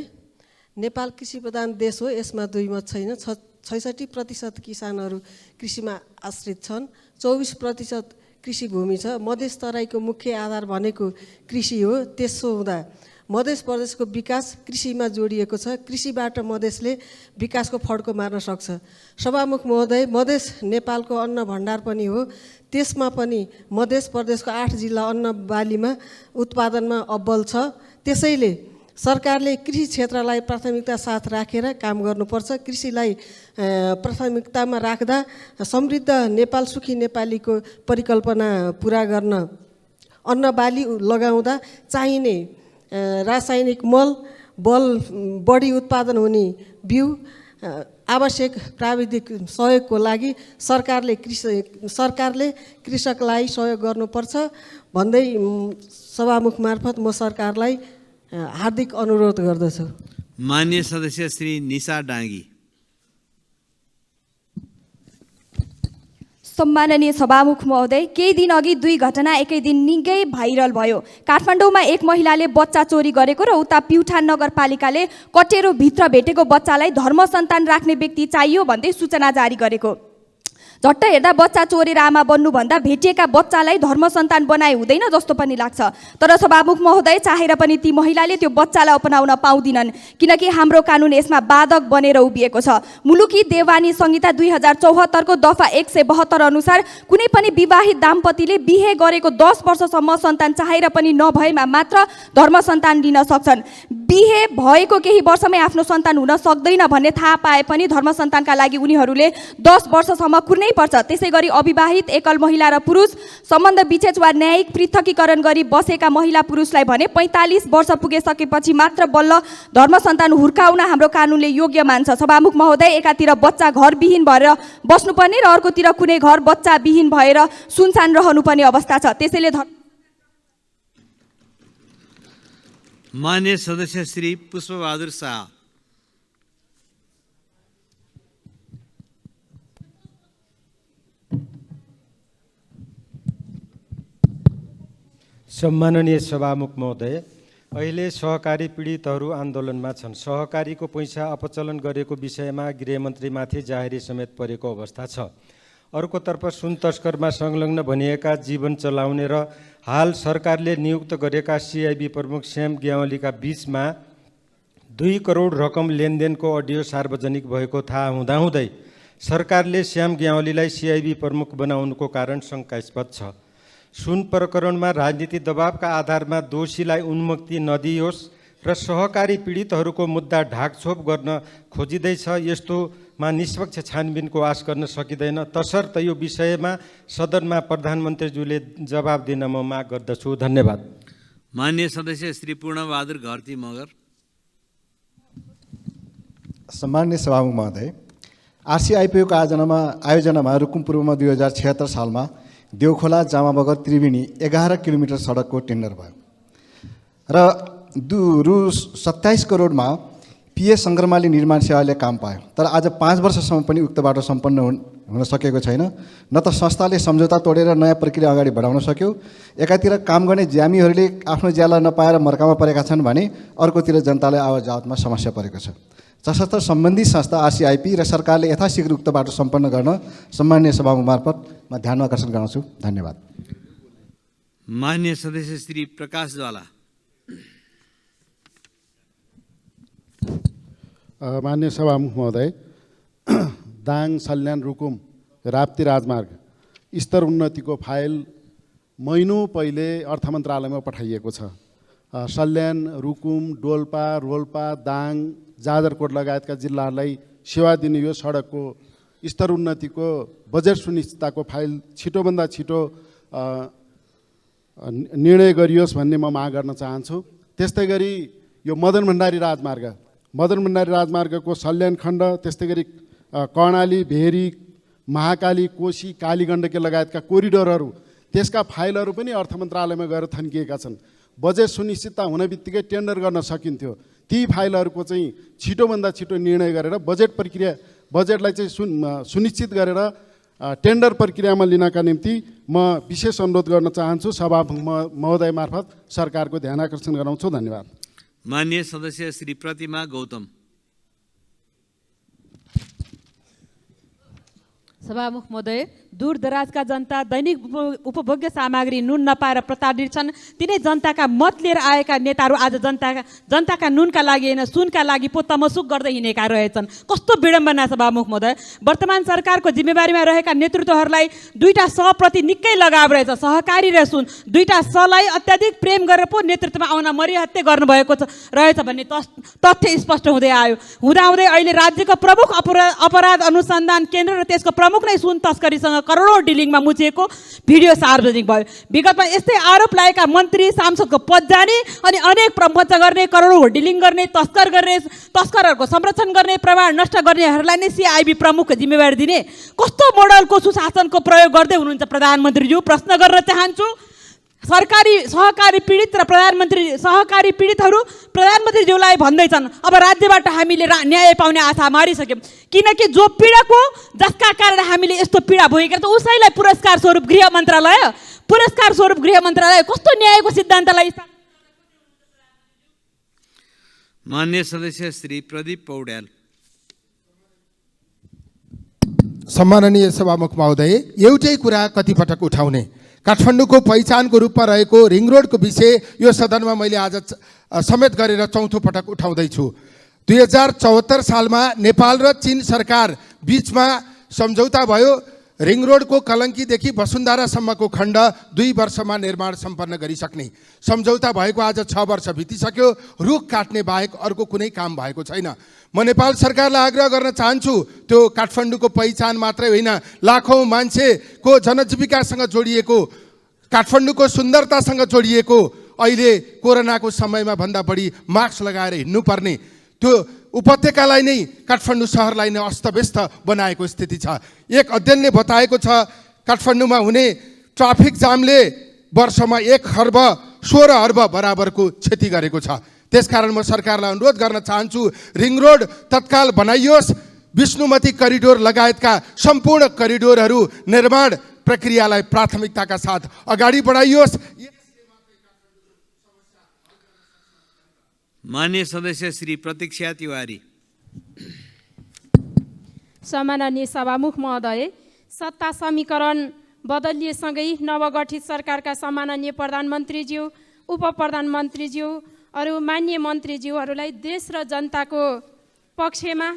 नेपाल कृषि प्रधान देश हो, यसमा दुई मत छैन। 66% किसानहरू कृषिमा आश्रित छन्। 24% कृषि भूमि छ। मधेस तराईको मुख्य आधार भनेको कृषि हो। त्यसो हुँदा मध्य प्रदेशको विकास कृषिमा जोडिएको छ। कृषिबाट मधेसले विकासको फड्को मार्न सक्छ। सभामुख महोदय, मधेस नेपालको अन्न भण्डार पनि हो। त्यसमा पनि मध्य प्रदेशको 8 जिल्ला अन्न बालीमा उत्पादनमा अब्बल छ। त्यसैले सरकारले कृषि क्षेत्रलाई प्राथमिकता साथ राखेर काम गर्नुपर्छ। कृषिलाई प्राथमिकतामा राख्दा समृद्ध नेपाल, सुखी नेपालीको परिकल्पना पुरा गर्न अन्न बाली लगाउँदा चाहिने रासायनिक मल, बढी उत्पादन हुने बिउ, आवश्यक प्राविधिक सहयोगको लागि सरकारले कृषकलाई सहयोग गर्नुपर्छ भन्दै सभामुख मार्फत म सरकारलाई हार्दिक अनुरोध गर्दछु। मान्य सदस्य श्री निशा डाँगी। सम्माननीय सभामुख महोदय, केही दिन अघि 2 घटना एकै दिन निकै भाइरल भयो। काठमाडौँमा एक महिलाले बच्चा चोरी गरेको र उता प्युठान नगरपालिकाले कटेरो भित्र भेटेको बच्चालाई धर्म सन्तान राख्ने व्यक्ति चाहियो भन्दै सूचना जारी गरेको। झट्ट हेर्दा बच्चा चोरेर आमा बन्नुभन्दा भेटिएका बच्चालाई धर्म सन्तान बनाए हुँदैन जस्तो पनि लाग्छ। तर सभामुख महोदय, चाहेर पनि ती महिलाले त्यो बच्चालाई अपनाउन पाउँदिनन्, किनकि हाम्रो कानुन यसमा बाधक बनेर उभिएको छ। मुलुकी देवानी संहिता 2074 को दफा 172 अनुसार कुनै पनि विवाहित दाम्पतिले बिहे गरेको 10 वर्षसम्म सन्तान चाहेर पनि नभएमा मात्र धर्म सन्तान लिन सक्छन्। बिहे भएको केही वर्षमै आफ्नो सन्तान हुन सक्दैन भन्ने थाहा पाए पनि धर्म सन्तानका लागि उनीहरूले 10 वर्षसम्म कुर्नै पर्छ। त्यसैगरी अविवाहित एकल महिला र पुरुष सम्बन्ध विच्छेद वा न्यायिक पृथकीकरण गरी बसेका महिला पुरुषलाई भने 45 वर्ष पुगिसकेपछि मात्र बल्ल धर्म सन्तान हुर्काउन हाम्रो कानुनले योग्य मान्छ। सभामुख महोदय, एकातिर बच्चा घरविहीन भएर बस्नुपर्ने र अर्कोतिर कुनै घर बच्चा विहीन भएर सुनसान रहनुपर्ने अवस्था छ। त्यसैले मान्य सदस्य श्री पुष्पबहादुर शाह। सम्माननीय सभामुख महोदय, अहिले सहकारी पीडितहरू आन्दोलनमा छन्। सहकारीको पैसा अपचलन गरेको विषयमा गृहमन्त्रीमाथि जाहेरी समेत परेको अवस्था छ। अर्कोतर्फ सुन तस्करमा संलग्न भनिएका जीवन चलाउने र हाल सरकारले नियुक्त गरेका सिआइबी प्रमुख श्याम ग्यावालीका बीचमा 2 करोड रकम लेनदेनको अडियो सार्वजनिक भएको थाहा हुँदाहुँदै सरकारले श्याम ग्यावालीलाई सिआइबी प्रमुख बनाउनुको कारण शङ्कास्पद छ। सुन प्रकरणमा राजनीतिक दबावका आधारमा दोषीलाई उन्मुक्ति नदियोस् र सहकारी पीडितहरूको मुद्दा ढाकछोप गर्न खोजिँदैछ। यस्तोमा निष्पक्ष छानबिनको आश गर्न सकिँदैन। तसर्थ यो विषयमा सदनमा प्रधानमन्त्रीज्यूले जवाब दिन म माग गर्दछु। धन्यवाद। मान्य सदस्य श्री पूर्णबहादुर घरती मगर। सम्माननीय सभामुख महोदय, आरसिआइपिओको आयोजनामा रुकुम पूर्वमा 2076 सालमा देवखोला जामाबगर त्रिवेणी 11 किलोमिटर सडकको टेन्डर भयो र रु 27 करोडमा पिए सङ्ग्रमाली निर्माण सेवाले काम पायो। तर आज 5 वर्षसम्म पनि उक्त बाटो सम्पन्न हुन सकेको छैन। न त संस्थाले सम्झौता तोडेर नयाँ प्रक्रिया अगाडि बढाउन सक्यो, एकातिर काम गर्ने ज्यामीहरूले आफ्नो ज्याला नपाएर मर्कामा परेका छन् भने अर्कोतिर जनतालाई आवाज जावतमा समस्या परेको छ। तसर्थ सम्बन्धित संस्था आरसिआइपी र सरकारले यथाशीघ्र उक्त बाटो सम्पन्न गर्न सम्माननीय सभामुख मार्फत म ध्यान आकर्षण गराउँछु। धन्यवाद। मान्य सदस्य श्री प्रकाश ज्वाला। मान्य सभामुख महोदय, दाङ सल्यान रुकुम राप्ती राजमार्ग स्तर उन्नतिको फाइल महिनौँ पहिले अर्थ मन्त्रालयमा पठाइएको छ। सल्यान, रुकुम, डोल्पा, रोल्पा, दाङ, जाजरकोट लगायतका जिल्लाहरूलाई सेवा दिने यो सडकको स्तर उन्नतिको बजेट सुनिश्चितताको फाइल छिटोभन्दा छिटो निर्णय गरियोस् भन्ने म माग गर्न चाहन्छु। त्यस्तै गरी यो मदन भण्डारी राजमार्गको सल्यान खण्ड, त्यस्तै गरी कर्णाली, भेरी, महाकाली, कोशी, कालीगण्डकी लगायतका कोरिडोरहरू, त्यसका फाइलहरू पनि अर्थ मन्त्रालयमा गएर थन्किएका छन्। बजेट सुनिश्चितता हुने बित्तिकै टेन्डर गर्न सकिन्थ्यो। ती फाइलहरूको चाहिँ छिटोभन्दा छिटो निर्णय गरेर बजेटलाई चाहिँ सुनिश्चित गरेर टेन्डर प्रक्रियामा लिनका निम्ति म विशेष अनुरोध गर्न चाहन्छु। सभामुख महोदय मार्फत सरकारको ध्यान आकर्षण गराउँछु। धन्यवाद। मान्य सदस्य श्री प्रतिमा गौतम। सभामुख महोदय, दूरदराजका जनता दैनिक उपभोग्य सामग्री नुन नपाएर प्रताडित छन्। तिनै जनताका मत लिएर आएका नेताहरू आज जनताका नुनका लागि होइन सुनका लागि पो तमसुक गर्दै हिँडेका रहेछन्। कस्तो विडम्बना सभामुख महोदय। वर्तमान सरकारको जिम्मेवारीमा रहेका नेतृत्वहरूलाई 2टा सप्रति निकै लगाव रहेछ। सहकारी र सुन 2टा सलाई अत्याधिक प्रेम गरेर पो नेतृत्वमा आउन मरिहत्ते गर्नुभएको रहेछ भन्ने तथ्य स्पष्ट हुँदै आयो। हुँदाहुँदै अहिले राज्यको प्रमुख अपराध अनुसन्धान केन्द्र र त्यसको प्रमुख नै सुन तस्करीसँग करोडौं डिलिङमा मुछिएको भिडियो सार्वजनिक भयो। विगतमा यस्तै आरोप लागेका मन्त्री सांसदको पद जाने अनि अनेक प्रपञ्च गर्ने, करोडौं डिलिङ गर्ने, तस्करहरूको संरक्षण गर्ने, प्रमाण नष्ट गर्नेहरूलाई नै सिआइबी प्रमुखको जिम्मेवारी दिने कस्तो मोडलको सुशासनको प्रयोग गर्दै हुनुहुन्छ प्रधानमन्त्रीज्यू? प्रश्न गर्न चाहन्छु। सहकारी पीडित र सहकारी पीडितहरू प्रधानमन्त्रीज्यूलाई भन्दैछन् अब राज्यबाट हामीले न्याय पाउने आशा मारिसक्यौँ, किनकि जो पीडक हो जसका कारण हामीले यस्तो पीडा भोगेका त उसैलाई पुरस्कार स्वरूप गृह मन्त्रालय कस्तो न्यायको सिद्धान्तलाई। मान्य सदस्य श्री प्रदीप पौड्याल। सम्माननीय सभामुख महोदय, एउटै कुरा कतिपटक उठाउने, काठमाडौँको पहिचानको रूपमा रहेको रिङ रोडको विषय यो सदनमा मैले आज समेत गरेर चौथो पटक उठाउँदैछु। 2074 सालमा नेपाल र चीन सरकार बीचमा सम्झौता भयो। रिङ रोडको कलङ्कीदेखि वसुन्धरासम्मको खण्ड 2 वर्षमा निर्माण सम्पन्न गरिसक्ने सम्झौता भएको आज 6 वर्ष बितिसक्यो। रुख काट्ने बाहेक अर्को कुनै काम भएको छैन। म नेपाल सरकारलाई आग्रह गर्न चाहन्छु, त्यो काठमाडौँको पहिचान मात्रै होइन, लाखौँ मान्छेको जनजीविकासँग जोडिएको, काठमाडौँको सुन्दरतासँग जोडिएको, अहिले कोरोनाको समयमा भन्दा बढी मास्क लगाएर हिँड्नुपर्ने त्यो उपत्यकालाई नै, काठमाडौँ सहरलाई नै अस्तव्यस्त बनाएको स्थिति छ। एक अध्ययनले बताएको छ काठमाडौँमा हुने ट्राफिक जामले वर्षमा 1 खर्ब 16 अर्ब बराबरको क्षति गरेको छ। त्यसकारण म सरकारलाई अनुरोध गर्न चाहन्छु, रिङ रोड तत्काल बनाइयोस्। विष्णुमती करिडोर लगायतका सम्पूर्ण करिडोरहरू निर्माण प्रक्रियालाई प्राथमिकताका साथ अगाडि बढाइयोस्। मान्य सदस्य श्री प्रतीक्षा तिवारी। सम्माननीय सभामुख महोदय, सत्ता समीकरण बदलिएसँगै नवगठित सरकारका सम्माननीय प्रधानमन्त्रीज्यू, उप प्रधानमन्त्रीज्यू, अरू मान्य मन्त्रीज्यूहरूलाई देश र जनताको पक्षमा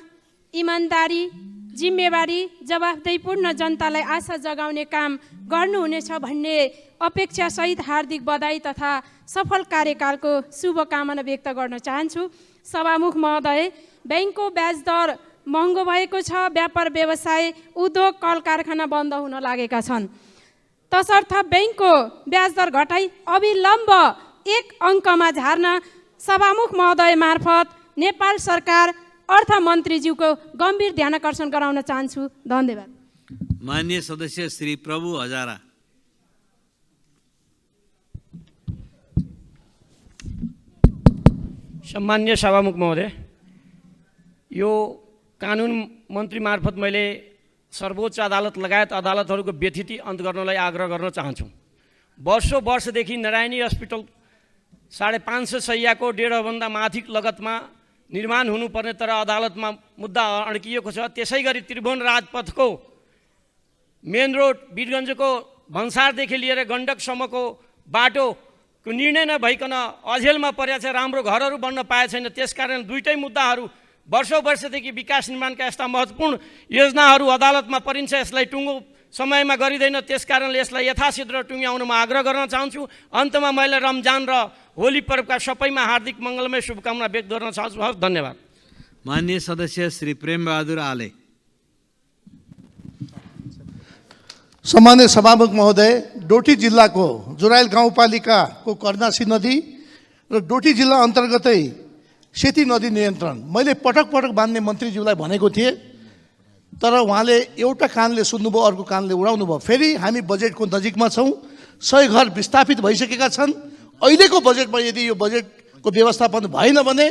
इमान्दारी, जिम्मेवारी, जवाफदेहीपूर्ण जनतालाई आशा जगाउने काम गर्नुहुनेछ भन्ने अपेक्षासहित हार्दिक बधाई तथा सफल कार्यकालको शुभकामना व्यक्त गर्न चाहन्छु। सभामुख महोदय, ब्याङ्कको ब्याज दर महँगो भएको छ, व्यापार व्यवसाय, उद्योग, कल कारखाना बन्द हुन लागेका छन्। तसर्थ ब्याङ्कको ब्याज दर घटाई अविलम्ब 1 अङ्कमा झार्न सभामुख महोदय मार्फत नेपाल सरकार अर्थमन्त्रीज्यूको गम्भीर ध्यानाकर्षण गराउन चाहन्छु। धन्यवाद। मान्य सदस्य श्री प्रभु हजारा। सम्मान्य सभामुख महोदय, यो कानुन मन्त्री मार्फत मैले सर्वोच्च अदालत लगायत अदालतहरूको व्यथिति अन्त गर्नलाई आग्रह गर्न चाहन्छु। वर्षदेखि नारायणी हस्पिटल 550 शैय्याको 1.5 माथि लगतमा निर्माण हुनुपर्ने तर अदालतमा मुद्दा अड्किएको छ। त्यसै गरी त्रिभुवन राजपथको मेन रोड वीरगञ्जको भन्सारदेखि लिएर गण्डकसम्मको बाटोको निर्णय नभइकन अझेलमा परेको छ, राम्रो घरहरू बन्न पाएको छैन। त्यसकारण दुईटै मुद्दाहरू वर्षदेखि विकास निर्माणका यस्ता महत्त्वपूर्ण योजनाहरू अदालतमा परिन्छ, यसलाई टुङ्गो समयमा गरिँदैन। त्यसकारणले यसलाई यथाशीघ्र टुङ्ग्याउन म आग्रह गर्न चाहन्छु। अन्तमा मैले रमजान र होली पर्वका सबैमा हार्दिक मङ्गलमय शुभकामना व्यक्त गर्न चाहन्छु। हस्, धन्यवाद। मान्य सदस्य श्री प्रेमबहादुर आले। सम्मान्य सभामुख महोदय, डोटी जिल्लाको जुराइल गाउँपालिकाको कर्णासी नदी र डोटी जिल्ला अन्तर्गतै सेती नदी नियन्त्रण मैले पटक मान्य मन्त्रीज्यूलाई भनेको थिएँ, तर उहाँले एउटा कानले सुन्नुभयो, अर्को कानले उडाउनु भयो। फेरि हामी बजेटको नजिकमा छौँ, 100 घर विस्थापित भइसकेका छन्। अहिलेको बजेटमा यदि यो बजेटको व्यवस्थापन भएन भने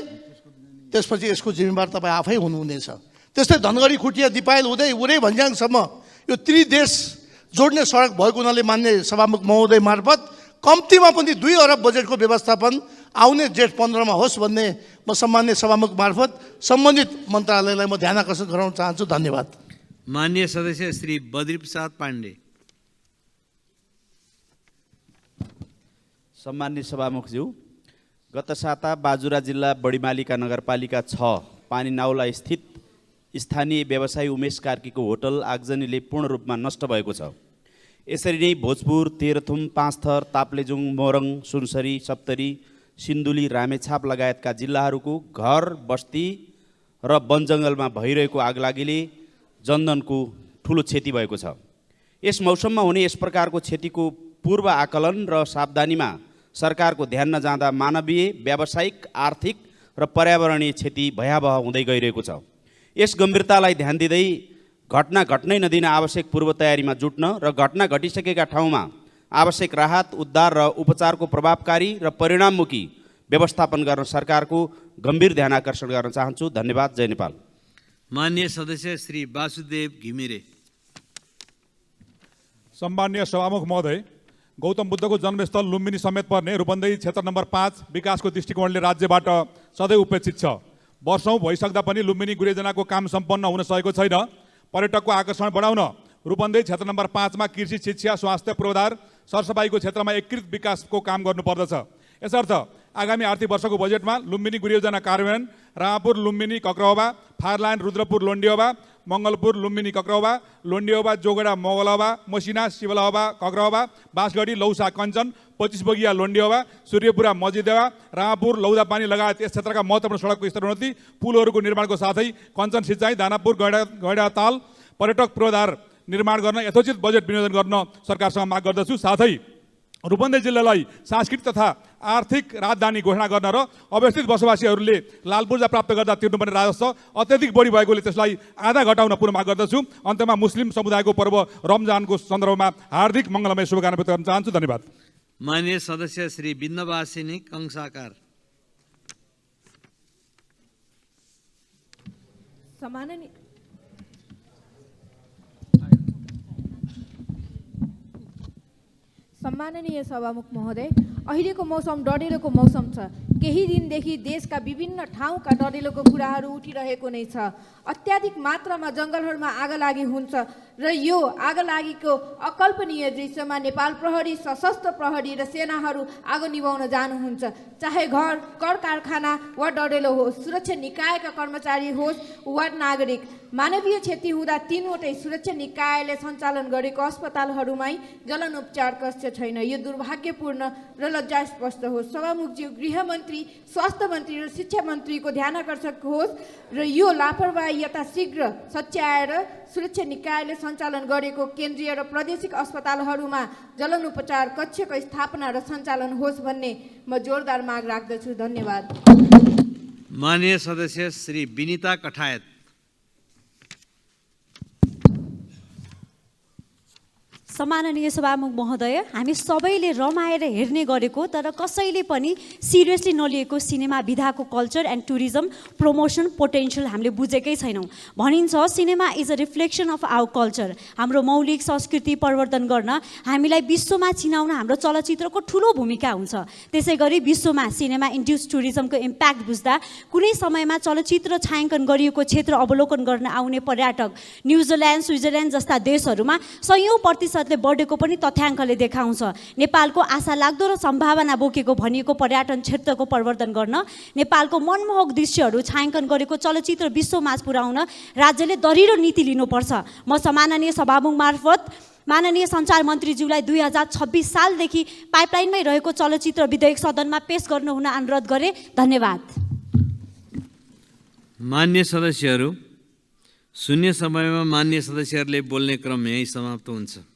त्यसपछि यसको जिम्मेवार तपाईँ आफै हुनुहुनेछ। त्यस्तै धनगढी खुटिया दिपायल हुँदै उरै भन्ज्याङसम्म यो त्रिदेश जोड्ने सडक भएको हुनाले मान्य सभामुख महोदय मार्फत कम्तीमा पनि 2 अरब बजेटको व्यवस्थापन आउने जेठ 15 मा होस् भन्ने म सम्मान्य सभामुख मार्फत सम्बन्धित मन्त्रालयलाई म ध्यानाकर्षण गराउन चाहन्छु। धन्यवाद। मान्य सदस्य श्री बद्री प्रसाद पाण्डे। सम्मान्य सभामुखज्यू, गत साता बाजुरा जिल्ला बडीमालिका नगरपालिका 6 पानीनाउला स्थित स्थानीय व्यवसायी उमेश कार्कीको होटल आगजनीले पूर्ण रूपमा नष्ट भएको छ। यसरी नै भोजपुर, तेह्रथुम, पाँचथर, ताप्लेजुङ, मोरङ, सुनसरी, सप्तरी, सिन्धुली, रामेछाप लगायतका जिल्लाहरूको घर, बस्ती र वनजङ्गलमा भइरहेको आगलागीले जनधनको ठुलो क्षति भएको छ। यस मौसममा हुने यस प्रकारको क्षतिको पूर्व आकलन र सावधानीमा सरकारको ध्यान नजाँदा मानवीय, व्यावसायिक, आर्थिक र पर्यावरणीय क्षति भयावह हुँदै गइरहेको छ। यस गम्भीरतालाई ध्यान दिँदै घटना घट्नै नदिन आवश्यक पूर्व तयारीमा जुट्न र घटना घटिसकेका ठाउँमा आवश्यक राहत, उद्धार र उपचारको प्रभावकारी र परिणाममुखी व्यवस्थापन गर्न सरकारको गम्भीर ध्यान आकर्षण गर्न चाहन्छु। धन्यवाद। जय नेपाल। माननीय सदस्य श्री वासुदेव घिमिरे। सम्माननीय सभामुख महोदय, गौतम बुद्धको जन्मस्थल लुम्बिनी समेत पर्ने रूपन्देही क्षेत्र नम्बर 5 विकासको दृष्टिकोणले राज्यबाट सधैँ उपेक्षित छ। वर्षौँ भइसक्दा पनि लुम्बिनी गुरेजनाको काम सम्पन्न हुन सकेको छैन। पर्यटकको आकर्षण बढाउन रूपन्देही क्षेत्र नम्बर 5 मा कृषि, शिक्षा, स्वास्थ्य, पूर्वाधार, सरसफाइको क्षेत्रमा एकीकृत विकासको काम गर्नुपर्दछ। यसर्थ आगामी आर्थिक वर्षको बजेटमा लुम्बिनी गुरेयोजना कार्यान्वयन, रामापुर लुम्बिनी कक्रौबा, फारलाइन रुद्रपुर लोन्डियोबा, मङ्गलपुर लुम्बिनी कक्रौबा, लोन्डियोबा जोगडा मोगलबा, मसिना शिवलहबा कक्रौबा, बाँसगढी लौसा कञ्चन, 25 बगिया लोन्डियोबा, सूर्यपुरा मजिदेवा, रामापुर लौदापानी लगायत यस क्षेत्रका महत्त्वपूर्ण सडकको स्तरोन्नति, पुलहरूको निर्माणको साथै कञ्चन सिँचाइ, दानापुर गैडाताल पर्यटक पूर्वाधार निर्माण गर्न यथोचित बजेट विनियोजन गर्न सरकारसँग माग गर्दछु। साथै रूपन्देही जिल्लालाई सांस्कृतिक तथा आर्थिक राजधानी घोषणा गर्न र अवस्थित बसोबासीहरूले लाल पूर्जा प्राप्त गर्दा तिर्नुपर्ने राजस्व अत्यधिक बढी भएकोले त्यसलाई आधा घटाउन पुनः माग गर्दछु। अन्तमा मुस्लिम समुदायको पर्व रमजानको सन्दर्भमा हार्दिक मङ्गलमय शुभकामना व्यक्त गर्न चाहन्छु। धन्यवाद। माननीय सदस्य श्री बिन्दवासिनी कंसाकार। सम्माननीय सभामुख महोदय, अहिलेको मौसम डढेलोको मौसम छ। केही दिनदेखि देशका विभिन्न ठाउँका डढेलोको कुराहरू उठिरहेको नै छ। अत्याधिक मात्रामा जङ्गलहरूमा आगलागी हुन्छ र यो आगलागीको अकल्पनीय दृश्यमा नेपाल प्रहरी, सशस्त्र प्रहरी र सेनाहरू आगो निभाउन जानुहुन्छ। चाहे घर, कर कारखाना वा डढेलो होस्, सुरक्षा निकायका कर्मचारी होस् वा नागरिक, मानवीय क्षति हुँदा 3वटै सुरक्षा निकायले सञ्चालन गरेको अस्पतालहरूमै जलन उपचार कक्ष छैन। यो दुर्भाग्यपूर्ण र लज्जास्पद होस्। सभामुखज्यू, गृहमन्त्री, स्वास्थ्य मन्त्री र शिक्षा मन्त्रीको ध्यान आकर्षक होस् र यो लापरवाही यथाशीघ्र सच्याएर सुरक्षा निकायले सञ्चालन गरेको केन्द्रीय र प्रादेशिक अस्पतालहरूमा जलन उपचार कक्षको स्थापना र सञ्चालन होस् भन्ने म जोरदार माग राख्दछु। धन्यवाद। माननीय सदस्य श्री विनिता कठायत। सम्माननीय सभामुख महोदय, हामी सबैले रमाएर हेर्ने गरेको तर कसैले पनि सिरियसली नलिएको सिनेमा विधाको culture and tourism promotion potential हामीले बुझेकै छैनौँ। भनिन्छ cinema is a reflection of our culture. हाम्रो मौलिक संस्कृति परिवर्तन गर्न, हामीलाई विश्वमा चिनाउन हाम्रो चलचित्रको ठुलो भूमिका हुन्छ। त्यसै गरी विश्वमा सिनेमा इन्ड्युस टुरिज्मको इम्प्याक्ट बुझ्दा कुनै समयमा चलचित्र छायाङ्कन गरिएको क्षेत्र अवलोकन गर्न आउने पर्यटक न्युजिल्यान्ड, स्विजरल्यान्ड जस्ता देशहरूमा 100% बढेको पनि तथ्याङ्कले देखाउँछ। नेपालको आशा लाग्दो र सम्भावना बोकेको भनिएको पर्यटन क्षेत्रको परिवर्तन गर्न, नेपालको मनमोहक दृश्यहरू छायाङ्कन गरेको चलचित्र विश्वमाझ पुर्याउन राज्यले दरिलो नीति लिनुपर्छ। म सम्माननीय सभामुख मार्फत माननीय सञ्चार मन्त्रीज्यूलाई 2026 सालदेखि पाइपलाइनमै रहेको चलचित्र विधेयक सदनमा पेश गर्नु हुन अनुरोध गरे। धन्यवाद। मान्य सदस्यहरू, शून्य समयमा मान्य सदस्यहरूले बोल्ने क्रम यही समाप्त हुन्छ।